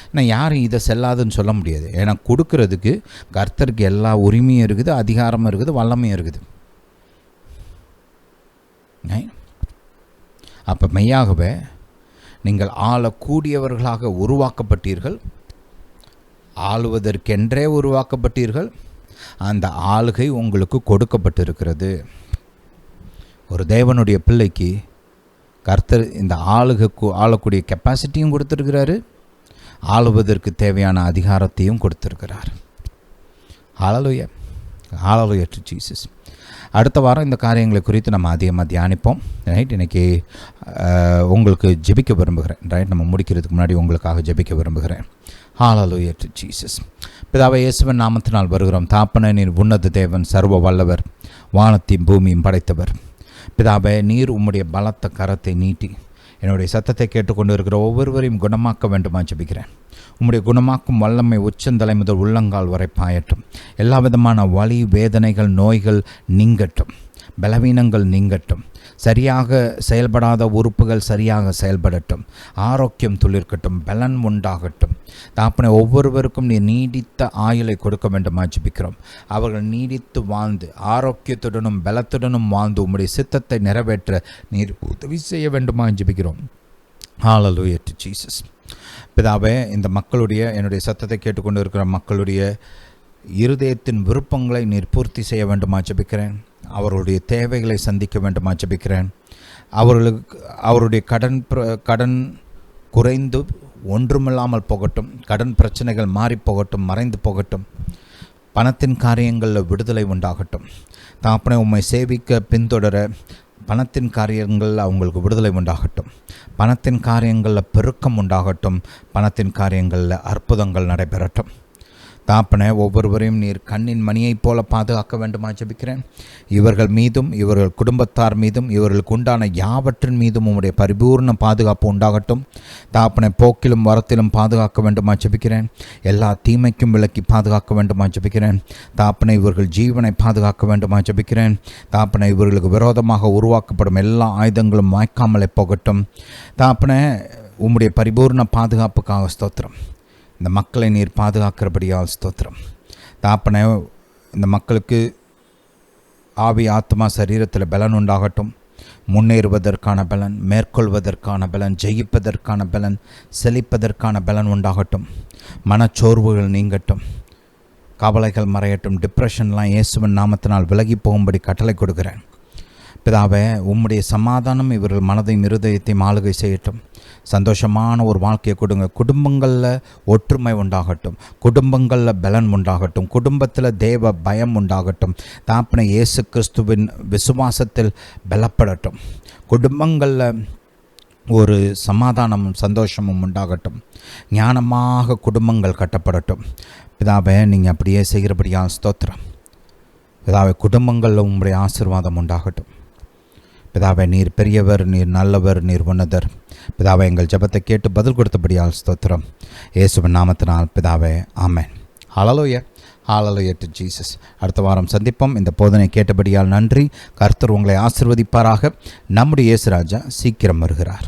ஆனால் யாரும் இதை செல்லாதுன்னு சொல்ல முடியாது. ஏன்னா கொடுக்கறதுக்கு கர்த்தருக்கு எல்லா உரிமையும் இருக்குது, அதிகாரமும் இருக்குது, வல்லமையும் இருக்குது. அப்போ மெய்யாகவே நீங்கள் ஆளக்கூடியவர்களாக உருவாக்கப்பட்டீர்கள், ஆளுவதற்கென்றே உருவாக்கப்பட்டீர்கள். அந்த ஆளுகை உங்களுக்கு கொடுக்கப்பட்டிருக்கிறது. ஒரு தேவனுடைய பிள்ளைக்கு கர்த்தர் இந்த ஆளக்கூடிய கெப்பாசிட்டியும் கொடுத்துருக்கிறாரு, ஆளுவதற்கு தேவையான அதிகாரத்தையும் கொடுத்துருக்கிறார். ஹல்லேலூயா, ஹல்லேலூயா டு ஜீசஸ். அடுத்த வாரம் இந்த காரியங்களை குறித்து நம்ம அதிகமாக தியானிப்போம். ரைட். இன்றைக்கி உங்களுக்கு ஜெபிக்க விரும்புகிறேன். ரைட். நம்ம முடிக்கிறதுக்கு முன்னாடி உங்களுக்காக ஜெபிக்க விரும்புகிறேன். ஹல்லேலூயா டு ஜீசஸ். பிதாவே, இயேசுவின் நாமத்தினால் வருகிறோம். தாப்பனே, நீர் உன்னத தேவன், சர்வ வல்லவர், வானத்தையும் பூமியும் படைத்தவர். பிதாவே, நீர் உம்முடைய பலத்த கரத்தை நீட்டி என்னுடைய சத்தத்தை கேட்டுக்கொண்டு இருக்கிற ஒவ்வொருவரையும் குணமாக்க வேண்டுமா ஜெபிக்கிறேன். உம்முடைய குணமாக்கும் வல்லமை உச்சந்தலை முதல் உள்ளங்கால் வரை பாயட்டும். எல்லா விதமான வலி, வேதனைகள், நோய்கள் நீங்கட்டும். பலவீனங்கள் நீங்கட்டும். சரியாக செயல்படாத உறுப்புகள் சரியாக செயல்படட்டும். ஆரோக்கியம் துளிர்க்கட்டும். பலன் உண்டாகட்டும். தாப்பனை ஒவ்வொருவருக்கும் நீ நீடித்த ஆயுளை கொடுக்க வேண்டுமா ஜெபிக்கிறோம். அவர்கள் நீடித்து வாழ்ந்து ஆரோக்கியத்துடனும் பலத்துடனும் வாழ்ந்து உம்முடைய சித்தத்தை நிறைவேற்ற நீர் உதவி செய்ய வேண்டுமா ஜெபிக்கிறோம். ஹல்லேலூயா டு ஜீசஸ். பிதாவே, இந்த மக்களுடைய, என்னுடைய சத்தத்தை கேட்டுக்கொண்டு இருக்கிற மக்களுடைய இருதயத்தின் விருப்பங்களை நீர் பூர்த்தி செய்ய வேண்டுமா ஜெபிக்கிறேன். அவர்களுடைய தேவைகளை சந்திக்க வேண்டுமா ஜெபிக்கிறேன். அவருடைய கடன் குறைந்து ஒன்றுமில்லாமல் போகட்டும். கடன் பிரச்சனைகள் மாறி போகட்டும், மறைந்து போகட்டும். பணத்தின் காரியங்களில் விடுதலை உண்டாகட்டும். தாப்பனை உம்மை சேவிக்க பின்தொடர பணத்தின் காரியங்களில் அவங்களுக்கு விடுதலை உண்டாகட்டும். பணத்தின் காரியங்களில் பெருக்கம் உண்டாகட்டும். பணத்தின் காரியங்களில் அற்புதங்கள் நடைபெறட்டும். தாப்பனை ஒவ்வொருவரையும் நீர் கண்ணின் மணியைப் போல பாதுகாக்க வேண்டுமா ஜெபிக்கிறேன். இவர்கள் மீதும் இவர்கள் குடும்பத்தார் மீதும் இவர்களுக்கு உண்டான யாவற்றின் மீதும் உம்முடைய பரிபூர்ண பாதுகாப்பு உண்டாகட்டும். தாப்பனை போக்கிலும் வரத்திலும் பாதுகாக்க வேண்டுமா ஜெபிக்கிறேன். எல்லா தீமைக்கும் விலக்கி பாதுகாக்க வேண்டுமா ஜெபிக்கிறேன். தாப்பனை இவர்கள் ஜீவனை பாதுகாக்க வேண்டுமா ஜெபிக்கிறேன். தாப்பனை இவர்களுக்கு விரோதமாக உருவாக்கப்படும் எல்லா ஆயுதங்களும் வாய்க்காமலே போகட்டும். தாப்பனை உம்முடைய பரிபூர்ண பாதுகாப்புக்காக ஸ்தோத்திரம். இந்த மக்களை நீர் பாதுகாக்கிறபடியால் ஸ்தோத்திரம். தாப்பனை இந்த மக்களுக்கு ஆவி, ஆத்மா, சரீரத்தில் பலன் உண்டாகட்டும். முன்னேறுவதற்கான பலன், மேற்கொள்வதற்கான பலன், ஜெயிப்பதற்கான பலன், செழிப்பதற்கான பலன் உண்டாகட்டும். மனச்சோர்வுகள் நீங்கட்டும். கவலைகள் மறையட்டும். டிப்ரெஷன்லாம் இயேசுவின் நாமத்தினால் விலகி போகும்படி கட்டளை கொடுக்கிறேன். பிதாவே, உம்முடைய சமாதானம் இவர்கள் மனதையும் இருதயத்தையும் ஆளுகை செய்யட்டும். சந்தோஷமான ஒரு வாழ்க்கையை கொடுங்க. குடும்பங்களில் ஒற்றுமை உண்டாகட்டும். குடும்பங்களில் பலன் உண்டாகட்டும். குடும்பத்தில் தேவ பயம் உண்டாகட்டும். தாப்பனை இயேசு கிறிஸ்துவின் விசுவாசத்தில் பலப்படட்டும். குடும்பங்களில் ஒரு சமாதானமும் சந்தோஷமும் உண்டாகட்டும். ஞானமாக குடும்பங்கள் கட்டப்படட்டும். பிதாவே, நீங்கள் அப்படியே செய்கிறபடியாக ஸ்தோத்திரம். பிதாவே, குடும்பங்களில் உங்களுடைய ஆசீர்வாதம் உண்டாகட்டும். பிதாவே, நீர் பெரியவர், நீர் நல்லவர், நீர் உன்னதர். பிதாவே, எங்கள் ஜெபத்தை கேட்டு பதில் கொடுத்தபடியால் ஸ்தோத்திரம். இயேசுவின் நாமத்தினால் பிதாவே, ஆமென். ஹல்லேலூயா. Hallelujah to Jesus. அடுத்த வாரம் சந்திப்போம். இந்த போதனை கேட்டபடியால் நன்றி. கர்த்தர் உங்களை ஆசீர்வதிப்பாராக. நம்முடைய இயேசு ராஜா சீக்கிரம் வருகிறார்.